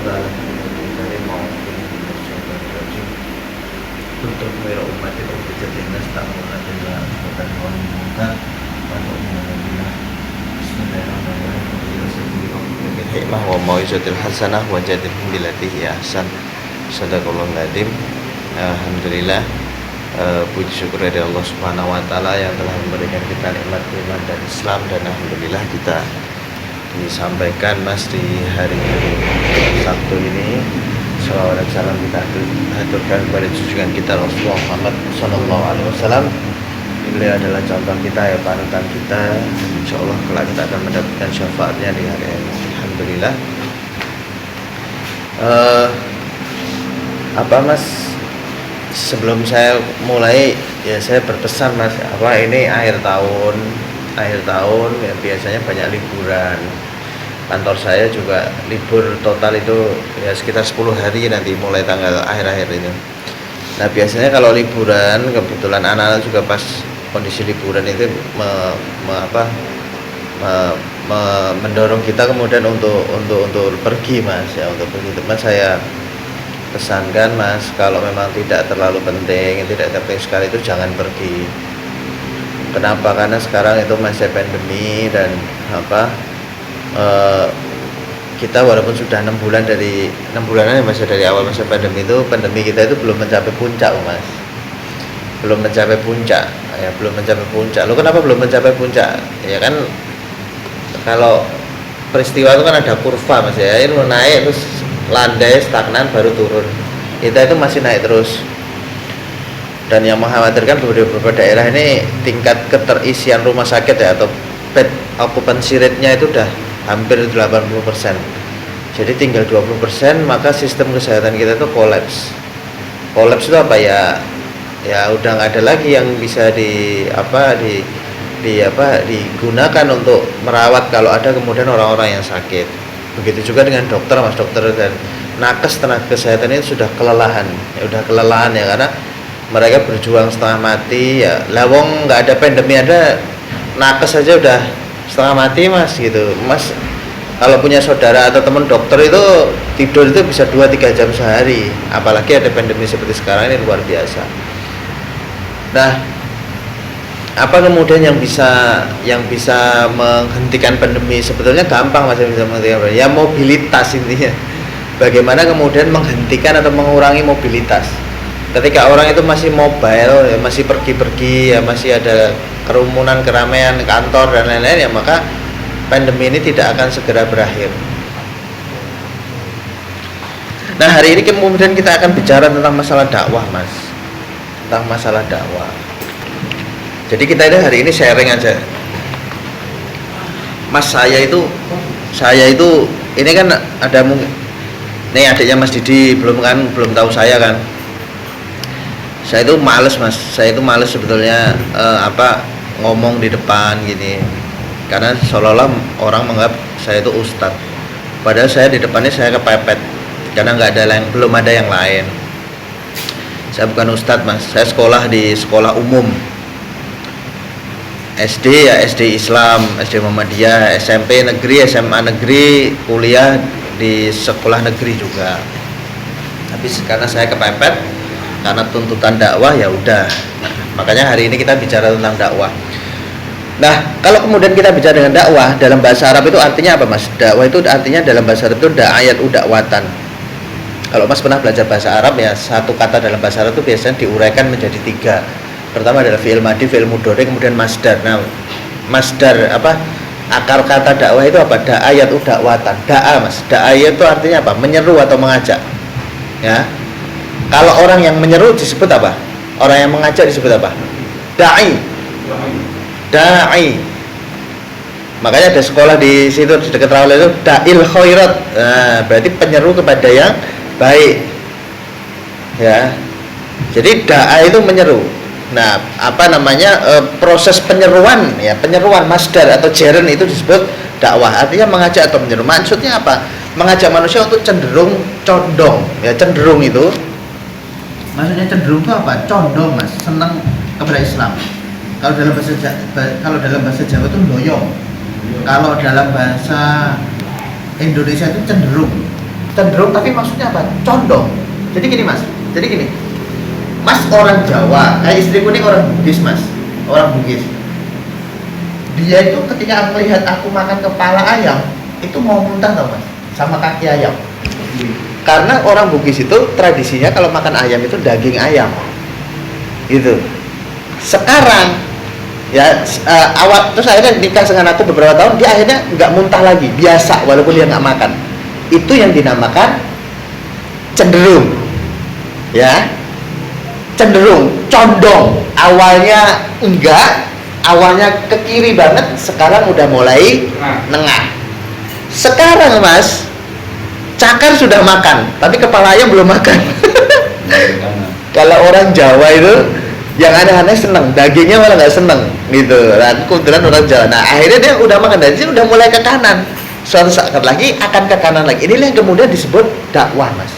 taala dari maupun untuk khairu ummatin ukhrijat linnas ta'muruna bil ma'ruf wa tanhauna 'anil munkar wa tu'minuna billah. Bismillahirrahmanirrahim. Bil hikmah wa mau'izatil hasanah wa jadilhum billati hiya ahsan. Sadaqallahul adzim. Alhamdulillah, puji syukur dari Allah Subhanahu wa taala yang telah memberikan kita nikmat iman dan Islam, dan alhamdulillah kita disampaikan Mas di hari Sabtu ini. Salawat dan salam kita haturkan kepada junjungan kita Rasulullah Muhammad sallallahu alaihi wasallam. Beliau adalah contoh kita, ya panutan kita. Insyaallah kelak kita akan mendapatkan syafaatnya di hari ini. Alhamdulillah. Apa Mas, sebelum saya mulai ya saya berpesan Mas, apa ini akhir tahun ya biasanya banyak liburan. Kantor saya juga libur total itu ya sekitar 10 hari nanti mulai tanggal akhir-akhir ini. Nah biasanya kalau liburan, kebetulan anak-anak juga pas kondisi liburan itu mendorong kita kemudian untuk pergi Mas, ya untuk pergi. Mas saya pesankan Mas, kalau memang tidak terlalu penting, tidak penting sekali itu jangan pergi. Kenapa? Karena sekarang itu masih pandemi dan kita walaupun sudah 6 bulanan ya Mas, dari awal masa pandemi itu, pandemi kita itu belum mencapai puncak Mas, belum mencapai puncak. Lo kenapa belum mencapai puncak? Ya kan kalau peristiwa itu kan ada kurva Mas, ya ini naik terus landai stagnan baru turun. Kita itu masih naik terus, dan yang mengkhawatirkan beberapa daerah ini tingkat keterisian rumah sakit ya atau bed occupancy rate-nya itu udah hampir 80%. Jadi tinggal 20%, maka sistem kesehatan kita itu kolaps. Kolaps itu apa ya? Ya udah nggak ada lagi yang bisa digunakan untuk merawat kalau ada kemudian orang-orang yang sakit. Begitu juga dengan dokter Mas, dokter dan nakes tenaga kesehatan itu sudah kelelahan. Ya karena mereka berjuang setengah mati ya. Lawong nggak ada pandemi, ada nakes saja udah setengah mati Mas gitu. Mas kalau punya saudara atau teman dokter itu tidur itu bisa 2-3 jam sehari, apalagi ada pandemi seperti sekarang ini luar biasa. Nah, apa kemudian yang bisa menghentikan pandemi? Sebetulnya gampang Mas, bisa menghentikan pandemi. Ya mobilitas intinya. Bagaimana kemudian menghentikan atau mengurangi mobilitas? Ketika orang itu masih mobile, ya masih pergi-pergi, ya masih ada kerumunan, keramaian, kantor dan lain-lain, ya maka pandemi ini tidak akan segera berakhir. Nah hari ini kemudian kita akan bicara tentang masalah dakwah Mas, tentang masalah dakwah. Jadi kita ini hari ini sharing aja. Mas, saya itu ini kan ada mungkin nih adiknya Mas Didi belum tahu saya kan. Saya itu males Mas, sebetulnya ngomong di depan gini, karena seolah-olah orang menganggap saya itu ustadz, padahal saya di depannya saya kepepet karena belum ada yang lain. Saya bukan ustadz Mas, saya sekolah di sekolah umum, SD ya SD Islam, SD Muhammadiyah, SMP negeri, SMA negeri, kuliah di sekolah negeri juga. Tapi karena saya kepepet karena tuntutan dakwah, ya udah. Makanya hari ini kita bicara tentang dakwah. Nah, kalau kemudian kita bicara dengan dakwah dalam bahasa Arab itu artinya apa Mas? Dakwah itu artinya dalam bahasa Arab itu da'ayat udakwatan. Kalau Mas pernah belajar bahasa Arab ya, satu kata dalam bahasa Arab itu biasanya diuraikan menjadi 3. Pertama adalah fi'il madhi, fi'il mudhari, kemudian masdar. Nah, masdar akar kata dakwah itu apa? Da'ayat udakwatan. Da'a Mas. Da'ayat itu artinya apa? Menyeru atau mengajak. Ya. Kalau orang yang menyeru disebut apa? Orang yang mengajak disebut apa? Da'i. Makanya ada sekolah di situ di dekat Rawal itu Da'il Khairat. Nah, berarti penyeru kepada yang baik. Ya. Jadi da'a itu menyeru. Nah, proses penyeruan masdar atau jeren itu disebut dakwah. Artinya mengajak atau menyeru. Maksudnya apa? Mengajak manusia untuk condong. Ya, cenderung itu. Maksudnya cenderung itu apa? Condong Mas, senang kepada Islam. Kalau dalam bahasa Jawa itu doyong. Kalau dalam bahasa Indonesia itu cenderung. cenderung, tapi maksudnya apa? Condong. Jadi gini mas, mas orang Jawa, istriku ini orang Bugis mas, orang Bugis. Dia itu ketika melihat aku makan kepala ayam, itu mau muntah tau mas, sama kaki ayam. Karena orang Bugis itu tradisinya kalau makan ayam itu daging ayam, gitu. Sekarang ya awal terus akhirnya nikah dengan aku beberapa tahun, dia akhirnya nggak muntah lagi, biasa walaupun dia nggak makan. Itu yang dinamakan cenderung, ya, cenderung, condong. Awalnya enggak, awalnya ke kiri banget, sekarang udah mulai nengah. Sekarang mas, cakar sudah makan, tapi kepala ayam belum makan. Kalau orang Jawa itu yang aneh-aneh seneng, dagingnya malah nggak seneng, gitu. Nah, kebetulan orang Jawa. Nah, akhirnya dia udah makan dan dia udah mulai ke kanan. Suatu saat lagi akan ke kanan lagi. Inilah yang kemudian disebut dakwah, mas.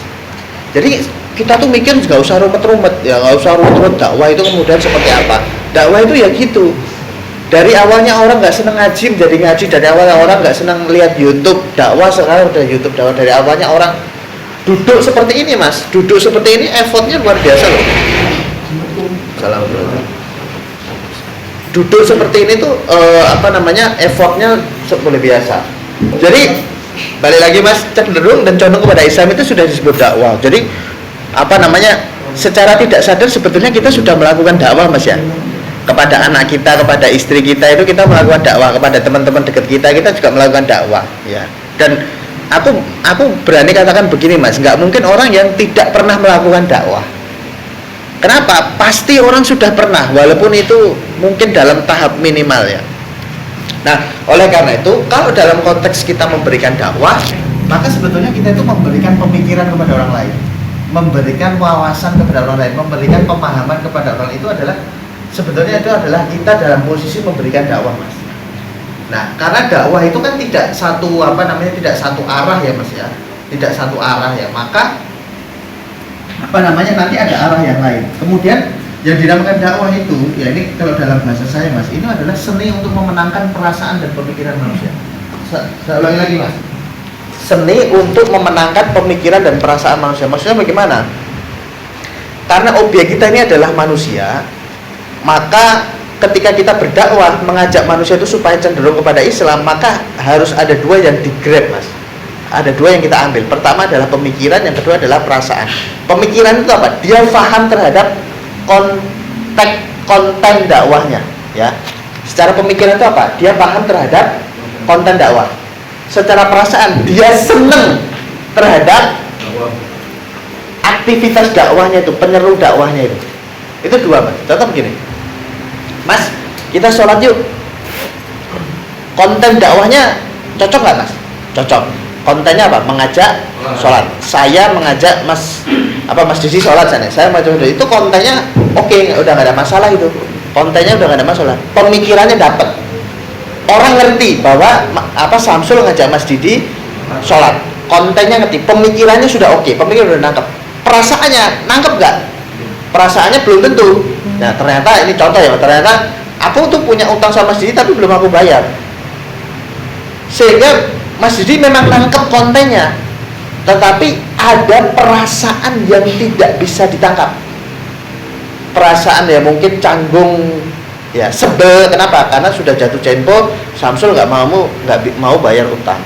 Jadi kita tuh mikir nggak usah rumet-rumet, ya nggak usah rumet-rumet. Dakwah itu kemudian seperti apa? Dakwah itu ya gitu. Dari awalnya orang nggak seneng ngaji menjadi ngaji. Dari awalnya orang nggak seneng lihat YouTube dakwah, sekarang udah YouTube dakwah. Dari awalnya orang duduk seperti ini, mas. Duduk seperti ini effortnya luar biasa loh. Assalamualaikum. Duduk seperti ini tuh effortnya luar biasa. Jadi balik lagi mas, cenderung dan condong kepada Islam itu sudah disebut dakwah. Jadi secara tidak sadar sebetulnya kita sudah melakukan dakwah mas ya. Kepada anak kita, kepada istri kita itu kita melakukan dakwah, kepada teman-teman dekat kita juga melakukan dakwah ya. Dan aku berani katakan begini mas, nggak mungkin orang yang tidak pernah melakukan dakwah. Kenapa? Pasti orang sudah pernah, walaupun itu mungkin dalam tahap minimal ya. Nah, oleh karena itu, kalau dalam konteks kita memberikan dakwah, maka sebetulnya kita itu memberikan pemikiran kepada orang lain, memberikan wawasan kepada orang lain, memberikan pemahaman kepada orang lain. Itu adalah sebetulnya itu adalah kita dalam posisi memberikan dakwah, mas. Nah, karena dakwah itu kan tidak satu arah ya, mas ya, tidak satu arah ya, maka nanti ada arah yang lain. Kemudian yang dinamakan dakwah itu, ya ini kalau dalam bahasa saya mas, ini adalah seni untuk memenangkan perasaan dan pemikiran manusia. Saya ulangi lagi mas, seni untuk memenangkan pemikiran dan perasaan manusia. Maksudnya bagaimana? Karena objek kita ini adalah manusia, maka ketika kita berdakwah mengajak manusia itu supaya cenderung kepada Islam, maka harus ada dua yang di-grab mas. Ada dua yang kita ambil. Pertama adalah pemikiran, yang kedua adalah perasaan. Pemikiran itu apa? Dia paham terhadap konten dakwahnya ya. Secara pemikiran itu apa? Dia paham terhadap konten dakwah. Secara perasaan dia seneng terhadap aktivitas dakwahnya itu, penyeru dakwahnya itu. Itu dua mas. Contoh begini, mas, kita sholat yuk. Konten dakwahnya cocok nggak mas? Cocok. Kontennya apa? Mengajak sholat. Saya mengajak Mas Didi sholat sana. Saya mengajak itu kontennya oke, udah nggak ada masalah itu. Kontennya udah nggak ada masalah. Pemikirannya dapat. Orang ngerti bahwa Samsul ngajak Mas Didi sholat. Kontennya ngerti. Pemikirannya sudah oke. Pemikiran udah nangkep. Perasaannya nangkep nggak? Perasaannya belum tentu. Nah ternyata ini contoh ya. Ternyata aku tuh punya utang sama Mas Didi tapi belum aku bayar. Sehingga Mas Didi memang nangkep kontennya, tetapi ada perasaan yang tidak bisa ditangkap. Perasaan ya mungkin canggung, ya sebel. Kenapa? Karena sudah jatuh tempo, Samsul nggak mau bayar utang,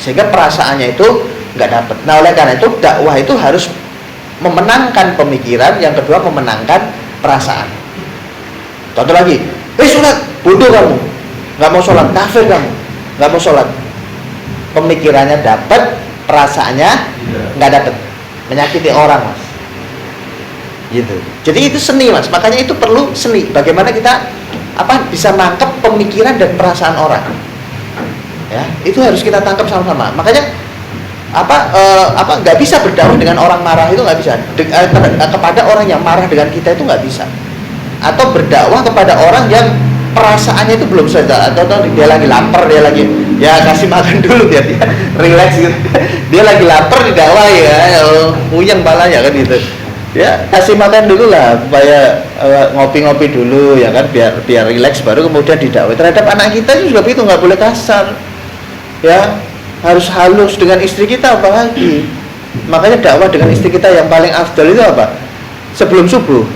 sehingga perasaannya itu nggak dapat. Nah oleh karena itu dakwah itu harus memenangkan pemikiran, yang kedua memenangkan perasaan. Contoh lagi, sholat, bodoh kamu, nggak mau sholat, kafir kamu, nggak mau sholat. Pemikirannya dapat, perasaannya nggak dapat, menyakiti orang mas, gitu. Jadi itu seni mas, makanya itu perlu seni. Bagaimana kita bisa nangkep pemikiran dan perasaan orang, ya itu harus kita tangkap sama-sama. Makanya nggak bisa berdakwah dengan orang marah, itu nggak bisa. Kepada orang yang marah dengan kita itu nggak bisa. Atau berdakwah kepada orang yang perasaannya itu belum selesai, atau dia lagi lapar, dia lagi ya kasih makan dulu biar dia relax gitu. Dia lagi lapar didakwah ya, puyeng balanya kan gitu. Ya kasih makan dulu lah supaya ngopi-ngopi dulu ya kan, biar relax, baru kemudian didakwah. Terhadap anak kita juga begitu, nggak boleh kasar. Ya harus halus dengan istri kita apalagi. Makanya dakwah dengan istri kita yang paling afdal itu apa? Sebelum subuh.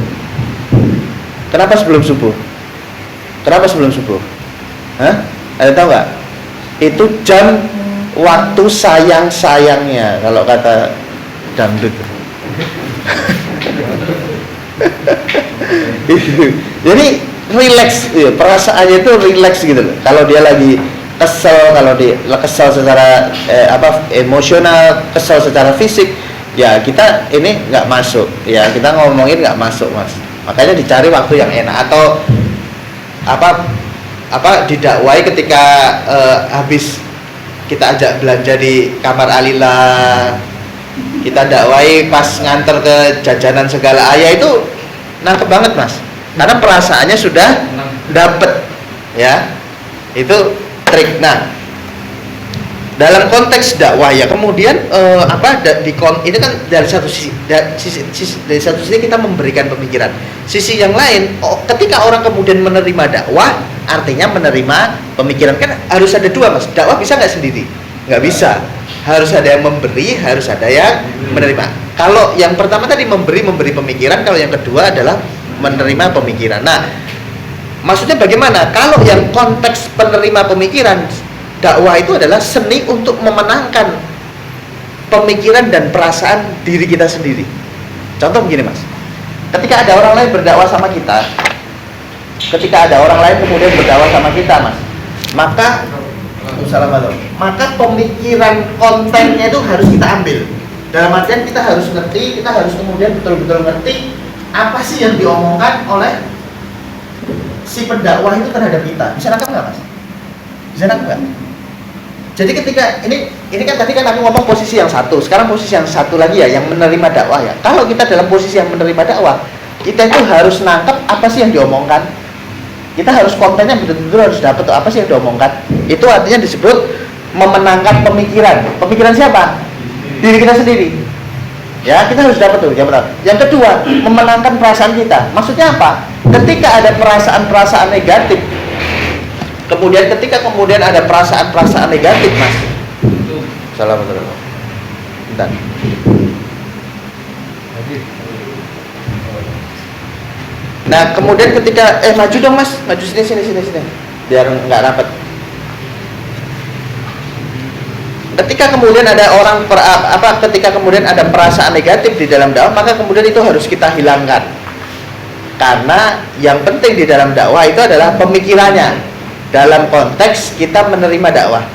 Kenapa sebelum subuh? Kenapa sebelum subuh? Hah? Ada tahu nggak? Itu jam waktu sayang-sayangnya kalau kata dangdut. Jadi relax, ya, perasaannya itu relax gitu loh. Kalau dia lagi kesel, kalau dia kesel secara emosional, kesel secara fisik, ya kita ini nggak masuk, ya kita ngomongin nggak masuk mas. Makanya dicari waktu yang enak atau didakwai ketika habis kita ajak belanja di kamar Alila, kita dakwai pas nganter ke jajanan segala ayah, itu nangkep banget mas. Karena perasaannya sudah dapet, ya itu trik. Nah, dalam konteks dakwah ya kemudian ini kan dari satu sisi, dari satu sisi kita memberikan pemikiran. Sisi yang lain, ketika orang kemudian menerima dakwah, artinya menerima pemikiran. Kan harus ada dua mas. Dakwah bisa nggak sendiri? Nggak bisa. Harus ada yang memberi, harus ada yang menerima. Kalau yang pertama tadi memberi pemikiran, kalau yang kedua adalah menerima pemikiran. Nah, maksudnya bagaimana? Kalau yang konteks penerima pemikiran, dakwah itu adalah seni untuk memenangkan pemikiran dan perasaan diri kita sendiri. Contoh begini mas, ketika ada orang lain berdakwah sama kita, mas, maka pemikiran kontennya itu harus kita ambil. Dalam artian kita harus ngerti, kita harus kemudian betul-betul ngerti apa sih yang diomongkan oleh si pendakwah itu terhadap kita. Bisa nangkep nggak mas? Bisa nangkep nggak? Jadi ketika ini kan tadi kan aku ngomong posisi yang satu, sekarang posisi yang satu lagi ya, yang menerima dakwah ya. Kalau kita dalam posisi yang menerima dakwah, kita itu harus nangkep apa sih yang diomongkan. Kita harus kontennya betul-betul harus dapat tuh apa sih yang diomongkan. Itu artinya disebut memenangkan pemikiran. Pemikiran siapa? Diri kita sendiri. Ya, kita harus dapat tuh, yang pertama. Yang kedua, memenangkan perasaan kita. Maksudnya apa? Ketika ada perasaan-perasaan negatif, ketika kemudian ada perasaan-perasaan negatif, mas. Assalamualaikum. Bentar. Nah, kemudian ketika maju dong mas, maju sini, biar nggak rapat. Ketika kemudian ada ketika kemudian ada perasaan negatif di dalam dakwah, maka kemudian itu harus kita hilangkan. Karena yang penting di dalam dakwah itu adalah pemikirannya. Dalam konteks kita menerima dakwah.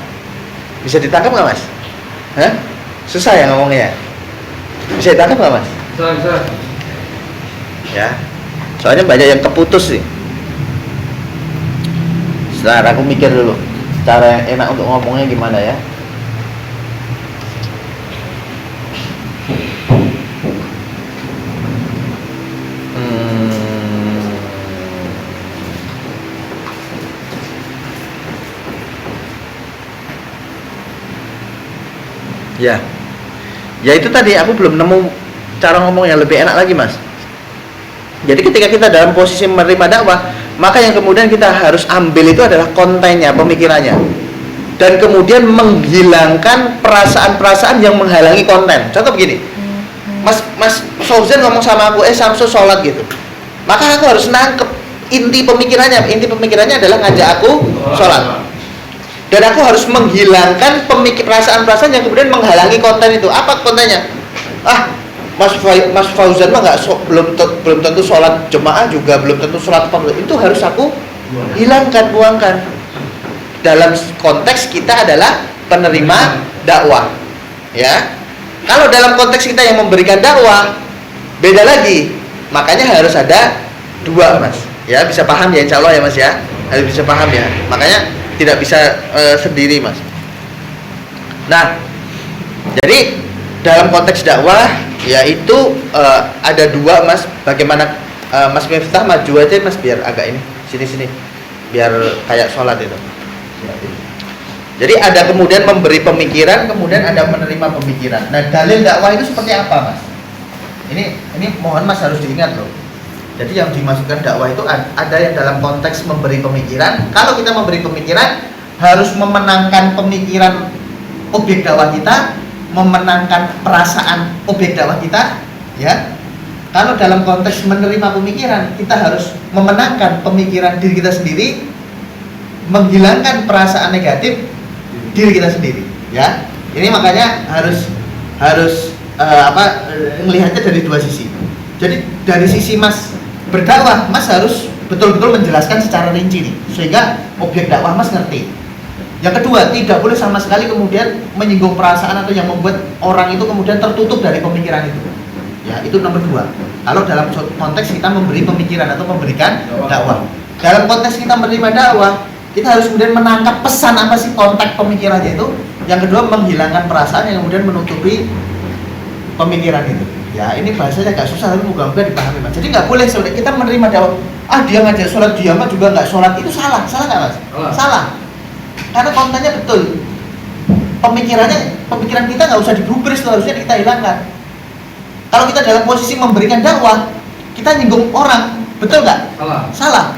Bisa ditangkap nggak mas? Hah? Susah ya ngomongnya. Bisa ditangkap nggak mas? Bisa. Ya. Soalnya banyak yang keputus sih. Sebentar, aku mikir dulu cara yang enak untuk ngomongnya gimana ya. Ya itu tadi aku belum nemu cara ngomong yang lebih enak lagi mas. Jadi ketika kita dalam posisi menerima dakwah, maka yang kemudian kita harus ambil itu adalah kontennya, pemikirannya, dan kemudian menghilangkan perasaan-perasaan yang menghalangi konten. Contoh begini, Mas Fauzan ngomong sama aku, Samsul sholat gitu, maka aku harus nangkep inti pemikirannya. Inti pemikirannya adalah ngajak aku sholat, dan aku harus menghilangkan perasaan-perasaan yang kemudian menghalangi konten itu. Apa kontennya? Mas Fauzan mah belum tentu sholat jemaah, juga belum tentu sholat fardu. Itu harus aku hilangkan, buangkan. Dalam konteks kita adalah penerima dakwah, ya. Kalau dalam konteks kita yang memberikan dakwah, beda lagi. Makanya harus ada dua, mas. Ya, bisa paham ya, insya Allah ya, mas ya. Harus bisa paham ya. Makanya tidak bisa sendiri, mas. Nah, jadi dalam konteks dakwah yaitu ada dua, mas. Bagaimana Mas Miftah maju aja, mas, biar agak ini sini biar kayak sholat itu. Jadi ada kemudian memberi pemikiran, kemudian ada menerima pemikiran. Nah, dalil dakwah itu seperti apa, mas? Ini mohon mas harus diingat loh. Jadi yang dimasukkan dakwah itu ada yang dalam konteks memberi pemikiran. Kalau kita memberi pemikiran, harus memenangkan pemikiran objek dakwah kita, memenangkan perasaan objek dakwah kita, ya. Kalau dalam konteks menerima pemikiran, kita harus memenangkan pemikiran diri kita sendiri, menghilangkan perasaan negatif diri kita sendiri, ya. Ini makanya harus melihatnya dari dua sisi. Jadi dari sisi Mas berdakwah, Mas harus betul-betul menjelaskan secara rinci nih, sehingga objek dakwah Mas ngerti. Yang kedua, tidak boleh sama sekali kemudian menyinggung perasaan atau yang membuat orang itu kemudian tertutup dari pemikiran itu. Ya, itu nomor dua. Kalau dalam konteks kita memberi pemikiran atau memberikan dakwah. Dalam konteks kita menerima dakwah, kita harus kemudian menangkap pesan apa sih konteks pemikirannya itu. Yang kedua, menghilangkan perasaan yang kemudian menutupi pemikiran itu. Ya, ini bahasanya agak susah, tapi moga-moga dipahami Mas. Jadi nggak boleh kita menerima dakwah, dia ngajak sholat, dia mah juga nggak sholat, itu salah nggak Mas? Salah. Karena kontennya betul. Pemikiran kita nggak usah digubris, harusnya kita hilangkan. Kalau kita dalam posisi memberikan dakwah, kita nyinggung orang, betul nggak? Salah.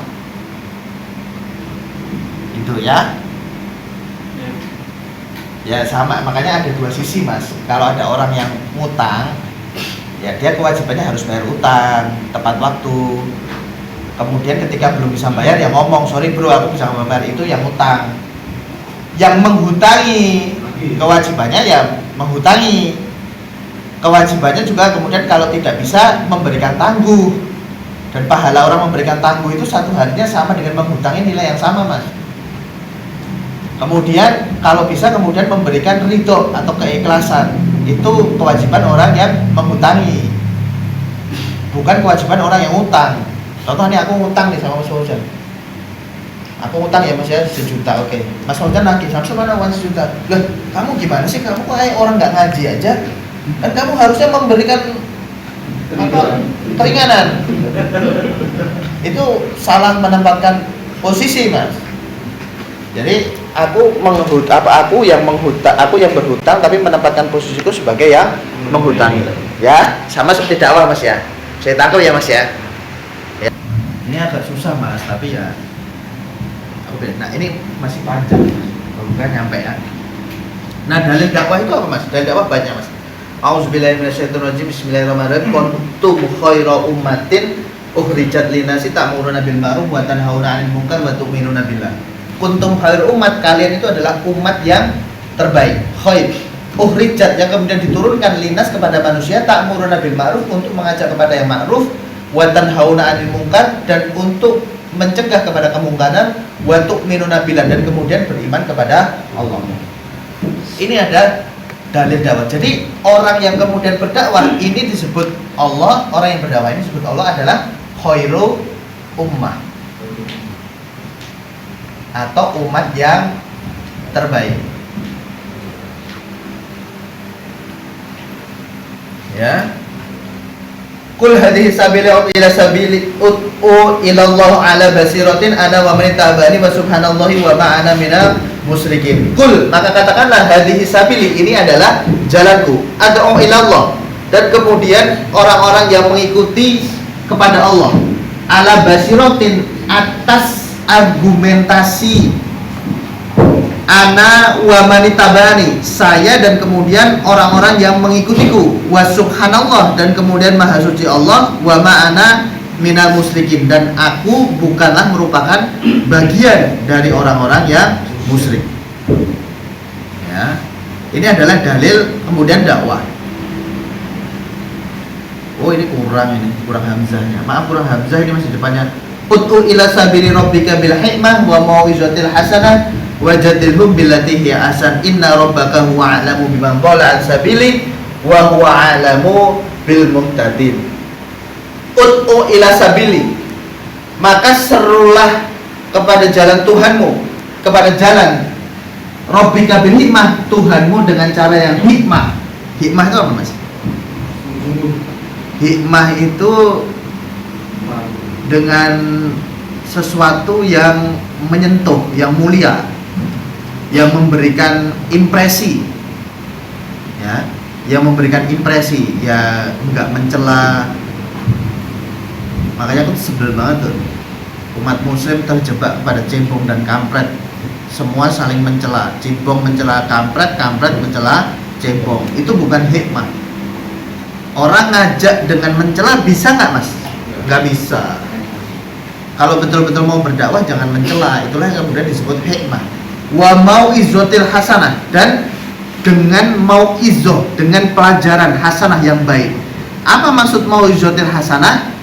Gitu ya. Ya sama, makanya ada dua sisi Mas. Kalau ada orang yang ngutang, ya dia kewajibannya harus bayar utang tepat waktu. Kemudian ketika belum bisa bayar, ya ngomong, sorry bro, aku bisa bayar, itu yang ngutang. Yang menghutangi, kewajibannya ya menghutangi. Kewajibannya juga kemudian kalau tidak bisa memberikan tangguh, dan pahala orang memberikan tangguh itu satu harinya sama dengan menghutangi nilai yang sama Mas. Kemudian kalau bisa kemudian memberikan ridho atau keikhlasan, itu kewajiban orang yang menghutangi, bukan kewajiban orang yang utang. Contoh nih, aku ngutang nih sama Mas Fauzan, aku ngutang ya Mas ya 1 juta, oke. Mas Fauzan lagi, Samsul mana uang 1 juta? Loh, kamu gimana sih, kamu kayak orang nggak ngaji aja. Kan kamu harusnya memberikan keringanan. Itu salah menempatkan posisi Mas. Jadi aku yang berhutang tapi menempatkan posisiku sebagai yang menghutangi. Ya, sama seperti dakwah Mas ya. Saya tangkap ya Mas ya. Ini agak susah Mas, tapi ya. Nah ini masih panjang, bukan nyampe ya. Nah dalil dakwah itu apa Mas? Dalil dakwah banyak Mas. Auzubillahi minasyaitonirrajim. Bismillahirrahmanirrahim. Kuntum khaira ummatin ukhrijat linnasi ta'muruna bil ma'ruf wa tanhauna 'anil munkar wa tu'minuna billah. Kuntum khair umat, kalian itu adalah umat yang terbaik. Khair ukhrijat, yang kemudian diturunkan linnas kepada manusia, ta'muruna bil ma'ruf, untuk mengajak kepada yang ma'ruf, wa tanhauna 'anil munkar, dan untuk mencegah kepada kemungkaran, wa tu'minuna billah, dan kemudian beriman kepada Allah. Ini ada dalil dakwah. Jadi orang yang kemudian berdakwah ini disebut Allah, orang yang berdakwah ini disebut Allah adalah khairu ummah atau umat yang terbaik. Ya. Kul hadhihi sabili ila sabili ud'u ila Allah ala basiratin ana wa man ittaba'ani wa subhanallahi wa ma ana minal musyrikin. Kul, maka katakanlah, hadhihi sabili, ini adalah jalanku, ad'u ila Allah, dan kemudian orang-orang yang mengikuti kepada Allah, ala basiratin, atas argumentasi, ana wa man ittaba'ani, saya dan kemudian orang-orang yang mengikutiku, wa subhanallah, dan kemudian maha suci Allah, wa ma ana minal musyrikin, dan aku bukanlah merupakan bagian dari orang-orang yang musyrik. Ya, ini adalah dalil kemudian dakwah. Oh ini kurang hamzahnya. Maaf, kurang hamzah ini masih depannya. Ud'u ila sabili rabbika bil hikmah wa mau'izatil hasanah wajadilhum billati hiya ahsan inna rabbaka huwa a'lamu biman dhalla an sabili wa huwa a'lamu bil muhtadin. Ud'u ila sabili, maka serulah kepada jalan Tuhanmu, kepada jalan Rabbika bil hikmah, Tuhanmu dengan cara yang hikmah. Hikmah itu apa Mas? Hikmah itu dengan sesuatu yang menyentuh, yang mulia, yang memberikan impresi, ya, yang memberikan impresi, ya, enggak mencela. Makanya aku sebel banget tuh, umat muslim terjebak pada cebong dan kampret. Semua saling mencela, cebong mencela kampret, kampret mencela cebong. Itu bukan hikmah. Orang ngajak dengan mencela bisa nggak mas? Nggak bisa. Kalau betul-betul mau berdakwah jangan mencela. Itulah yang kemudian disebut hikmah. Wa mau'izotil hasanah, dan dengan mau'izoh, dengan pelajaran hasanah yang baik. Apa maksud mau'izotil hasanah?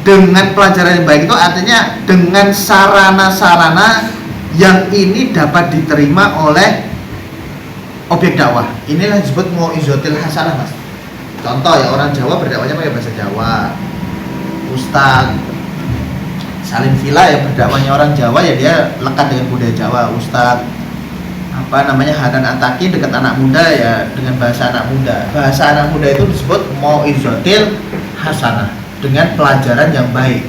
Dengan pelajaran yang baik itu artinya dengan sarana-sarana yang ini dapat diterima oleh objek dakwah. Inilah disebut mau'izotil hasanah mas. Contoh ya, orang Jawa berdakwahnya pakai bahasa Jawa. Ustaz Salim Villa ya berdakwahnya orang Jawa ya, dia lekat dengan budaya Jawa. Ustaz Hanan Ataki dekat anak muda ya dengan bahasa anak muda. Bahasa anak muda itu disebut mau'izotil hasanah, dengan pelajaran yang baik.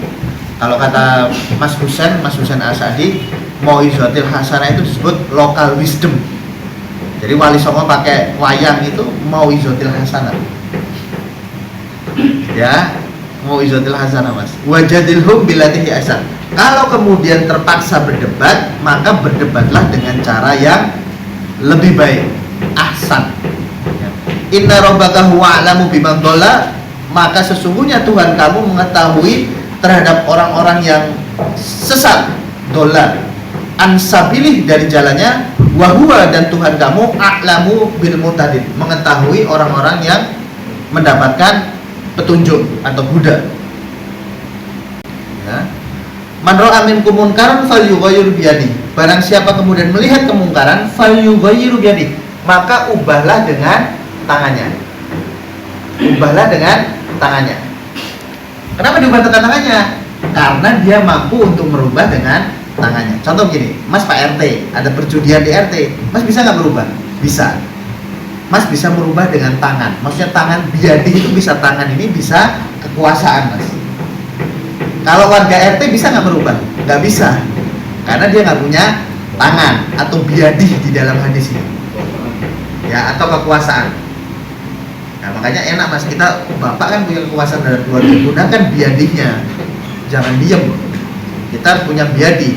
Kalau kata Mas Husain Asadi, mau'izotil hasanah itu disebut local wisdom. Jadi Wali Songo pakai wayang itu mau'izotil hasanah. Ya, mau'izotil hasanah mas. Wajadilhum billati hi ahsan. Kalau kemudian terpaksa berdebat, maka berdebatlah dengan cara yang lebih baik, ahsan. Inna rabbaka huwa a'lamu biman dhalla, maka sesungguhnya Tuhan kamu mengetahui terhadap orang-orang yang sesat, dhalla, ansabilih dari jalannya, wa huwa, dan Tuhan kamu a'lamu bil muhtadin, mengetahui orang-orang yang mendapatkan petunjuk atau huda. Ya. Man ra'a minkum munkaran falyughayyir biyadi. Barang siapa kemudian melihat kemungkaran, falyughayyir biyadi, maka ubahlah dengan tangannya. Ubahlah dengan tangannya. Kenapa diubah dengan tangannya? Karena dia mampu untuk merubah dengan tangannya. Contoh gini, Mas Pak RT, ada perjudian di RT, Mas bisa nggak berubah? Bisa. Mas bisa merubah dengan tangan. Maksudnya tangan biadi itu bisa, tangan ini bisa kekuasaan mas. Kalau warga RT bisa nggak merubah? Nggak bisa, karena dia nggak punya tangan atau biadi di dalam hadis ini, ya, atau kekuasaan. Nah makanya enak mas, kita bapak kan punya kekuasaan dalam keluarga, gunakan biadinya, jangan diem. Kita punya biadi.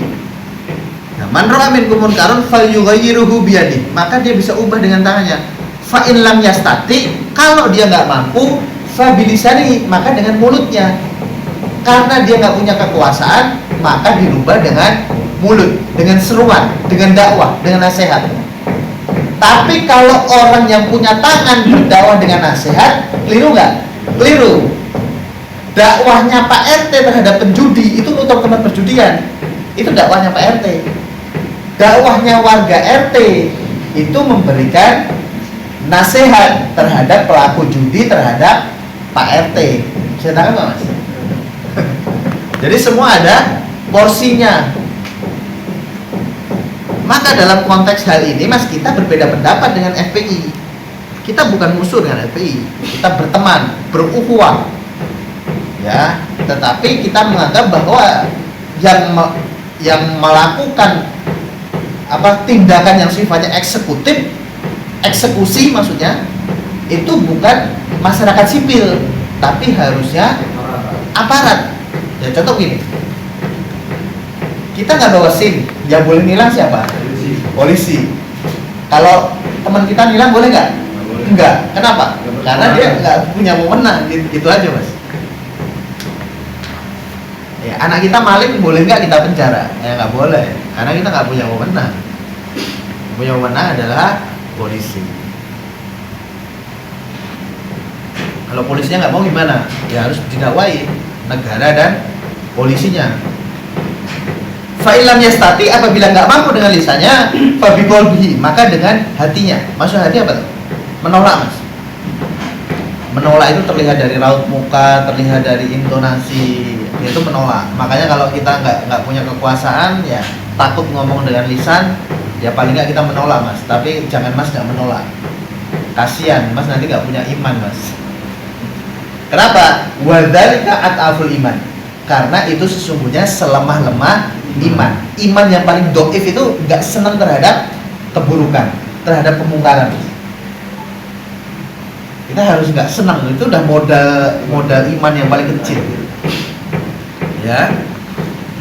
Nah, man ra'a minkum munkaran falyughayyiruhu biyadi, maka dia bisa ubah dengan tangannya. Fa in lam yastati, kalau dia nggak mampu, fa bilisani, maka dengan mulutnya. Karena dia nggak punya kekuasaan, maka dirubah dengan mulut, dengan seruan, dengan dakwah, dengan nasihat. Tapi kalau orang yang punya tangan berdakwah dengan nasihat, keliru nggak? Keliru. Dakwahnya Pak RT terhadap penjudi itu nutup tempat perjudian, itu dakwahnya Pak RT. Dakwahnya warga RT itu memberikan nasihat terhadap pelaku judi, terhadap Pak RT. Saya tahu nggak mas? Jadi semua ada porsinya. Maka dalam konteks hal ini mas, kita berbeda pendapat dengan FPI. Kita bukan musuh dengan FPI, kita berteman, berukhuwah, ya. Tetapi kita menganggap bahwa yang melakukan tindakan yang sifatnya eksekutif, eksekusi maksudnya, itu bukan masyarakat sipil, tapi harusnya aparat. Ya contoh gini, kita nggak bawa SIM, yang boleh nilang siapa? Polisi. Kalau teman kita nilang boleh nggak? Enggak. Kenapa? Karena dia nggak punya wewenang, gitu aja mas. Ya, anak kita maling boleh nggak kita penjara? Ya nggak boleh, karena kita nggak punya wewenang. Punya wewenang adalah polisi. Kalau polisinya nggak mau gimana? Ya harus didakwai negara dan polisinya. Fa'ilam yastati, apabila nggak mampu dengan lisannya, fabiqolbihi, maka dengan hatinya. Maksud hati apa? Menolak mas. Menolak itu terlihat dari raut muka, terlihat dari intonasi, itu menolak. Makanya kalau kita nggak punya kekuasaan, ya takut ngomong dengan lisan, ya paling nggak kita menolak mas. Tapi jangan mas nggak menolak. Kasian mas, nanti nggak punya iman mas. Kenapa? Wadzalika at'aful iman. Karena itu sesungguhnya selemah-lemah iman. Iman yang paling dhaif itu nggak senang terhadap keburukan, terhadap kemungkaran. Kita harus nggak senang, itu udah modal iman yang paling kecil. Ya.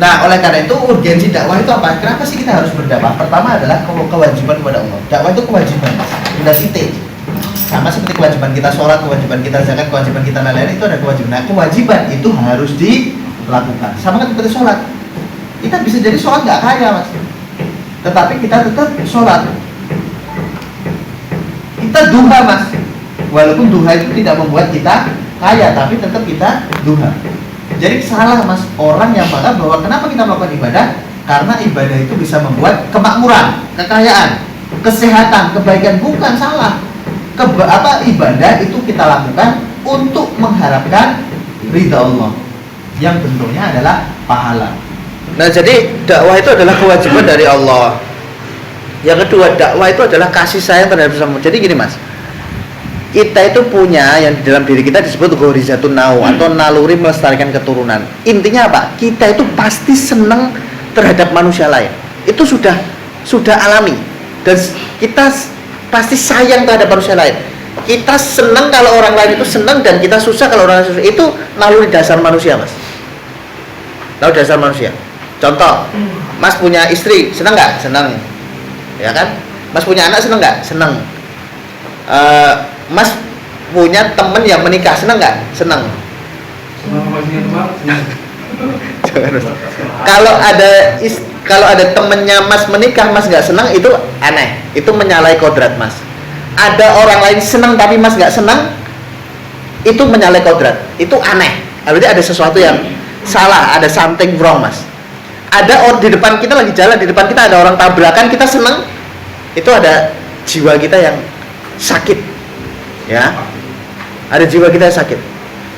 Nah, oleh karena itu urgensi dakwah itu apa? Kenapa sih kita harus berdakwah? Pertama adalah kewajiban kepada Allah. Dakwah itu kewajiban. Udah titik. sama seperti kewajiban kita sholat, kewajiban kita zakat, kewajiban kita lain-lain itu ada kewajiban. Nah, kewajiban itu harus dilakukan. Sama kan seperti sholat. Kita bisa jadi sholat nggak kaya mas, tetapi kita tetap sholat. Kita duha mas, walaupun duha itu tidak membuat kita kaya, tapi tetap kita duha. Jadi salah mas orang yang menganggap bahwa kenapa kita melakukan ibadah, karena ibadah itu bisa membuat kemakmuran, kekayaan, kesehatan, kebaikan. Bukan, salah. Ibadah itu kita lakukan untuk mengharapkan ridha Allah yang bentuknya adalah pahala. Nah, jadi dakwah itu adalah kewajiban dari Allah. Yang kedua, dakwah itu adalah kasih sayang terhadap sesama. Jadi gini mas, kita itu punya yang di dalam diri kita disebut ghorizatun nau atau naluri melestarikan keturunan. Intinya apa? Kita itu pasti senang terhadap manusia lain. Itu sudah alami. Dan kita pasti sayang terhadap manusia lain. Kita senang kalau orang lain itu senang, dan kita susah kalau orang lain susah. Itu naluri dasar manusia mas. Naluri dasar manusia. Contoh, mas punya istri, senang nggak? Senang, ya kan? Mas punya anak, senang nggak? Senang. Mas punya temen yang menikah, senang nggak? Senang. Kalau ada temennya mas menikah, mas nggak senang, itu aneh. Itu menyalahi kodrat mas. Ada orang lain senang tapi mas nggak senang, itu menyalahi kodrat. Itu aneh. Berarti ada sesuatu yang salah, ada something wrong mas. Ada orang di depan kita lagi jalan, di depan kita ada orang tabrakan, kita senang, itu ada jiwa kita yang sakit, ya. Ada jiwa kita yang sakit.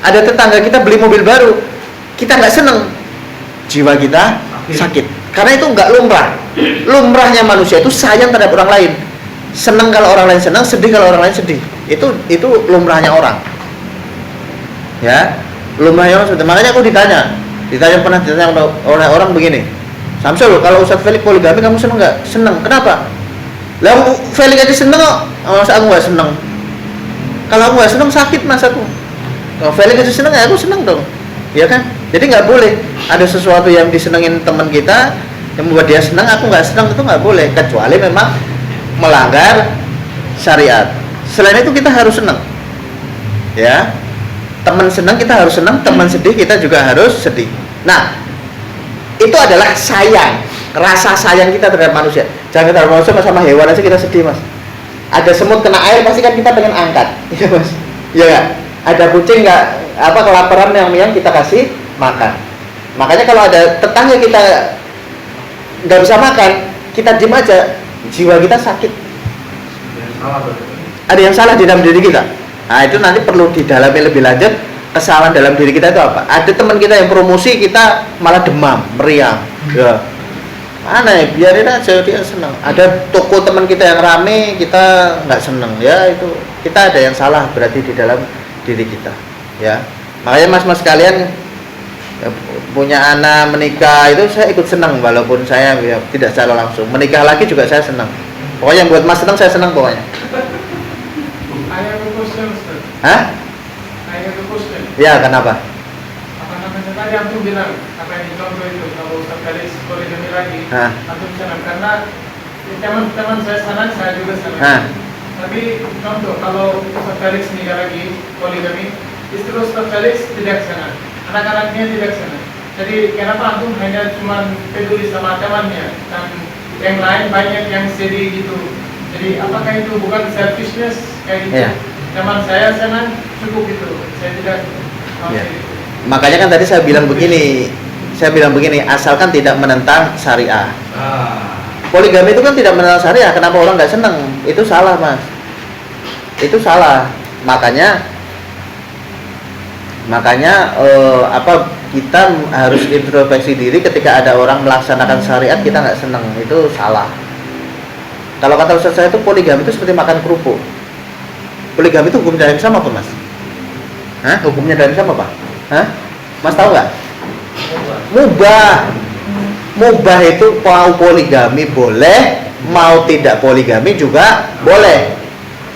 Ada tetangga kita beli mobil baru, kita nggak senang, jiwa kita sakit. Karena itu nggak lumrah. Lumrahnya manusia itu sayang terhadap orang lain, senang kalau orang lain senang, sedih kalau orang lain sedih. Itu lumrahnya orang, ya. Lumrahnya orang. Makanya aku pernah ditanya oleh orang begini, Samsul, kalau Ustadz Felix poligami kamu seneng nggak? Seneng. Kenapa? Lah Felix aja seneng kok, masa aku nggak seneng? Kalau aku nggak seneng sakit mas aku. Kalau Felix aja seneng, ya aku seneng dong, ya kan? Jadi nggak boleh ada sesuatu yang disenengin teman kita yang membuat dia senang, aku nggak senang, itu nggak boleh, kecuali memang melanggar syariat. Selain itu kita harus senang, ya. Teman senang kita harus senang, teman sedih kita juga harus sedih. Nah, itu adalah sayang, rasa sayang kita terhadap manusia. Jangan terhadap manusia, sama hewan aja kita sedih mas. Ada semut kena air pasti kan kita pengen angkat, iya mas, iya nggak? Ada kucing kelaparan yang kita kasih makan. Makanya kalau ada tetangga kita nggak bisa makan, kita diem aja, jiwa kita sakit. Ada yang salah di dalam diri kita. Nah itu nanti perlu didalami lebih lanjut, kesalahan dalam diri kita itu apa. Ada teman kita yang promosi, kita malah demam, meriang, ya mana ya, biarin aja dia senang. Ada toko teman kita yang rame, kita nggak senang, ya itu kita ada yang salah berarti di dalam diri kita, ya. Makanya mas-mas kalian ya, punya anak menikah itu saya ikut senang, walaupun saya ya, tidak secara langsung. Menikah lagi juga saya senang. Pokoknya yang buat mas senang, saya senang pokoknya. Hah? Ya, kenapa? Apa namanya tadi aku bilang, apa yang dicontoh itu, kalau Ustaz Felix poligami lagi, aku senang karena teman-teman saya senang, saya juga senang. Tapi contoh, kalau Ustaz Felix nikah lagi poligami, istri Ustaz Felix tidak senang, anak-anaknya tidak senang. Jadi kenapa antum hanya cuma peduli sama temannya, dan yang lain banyak yang sedih gitu. Jadi apakah itu bukan selfishness kayak gitu? Yeah. Teman saya senang, cukup itu, saya tidak Ya. Makanya kan tadi saya bilang begini, asalkan tidak menentang syariah. Poligami itu kan tidak menentang syariah, kenapa orang nggak senang? Itu salah mas, itu salah. Makanya kita harus introspeksi diri ketika ada orang melaksanakan syariat kita nggak senang, itu salah. Kalau kata Ustaz saya itu poligami itu seperti makan kerupuk. Poligami itu hukumnya dalam Islam apa mas? Hah? Hukumnya dalam Islam apa? Hah? Mas tahu nggak? Mubah itu mau poligami boleh, mau tidak poligami juga boleh.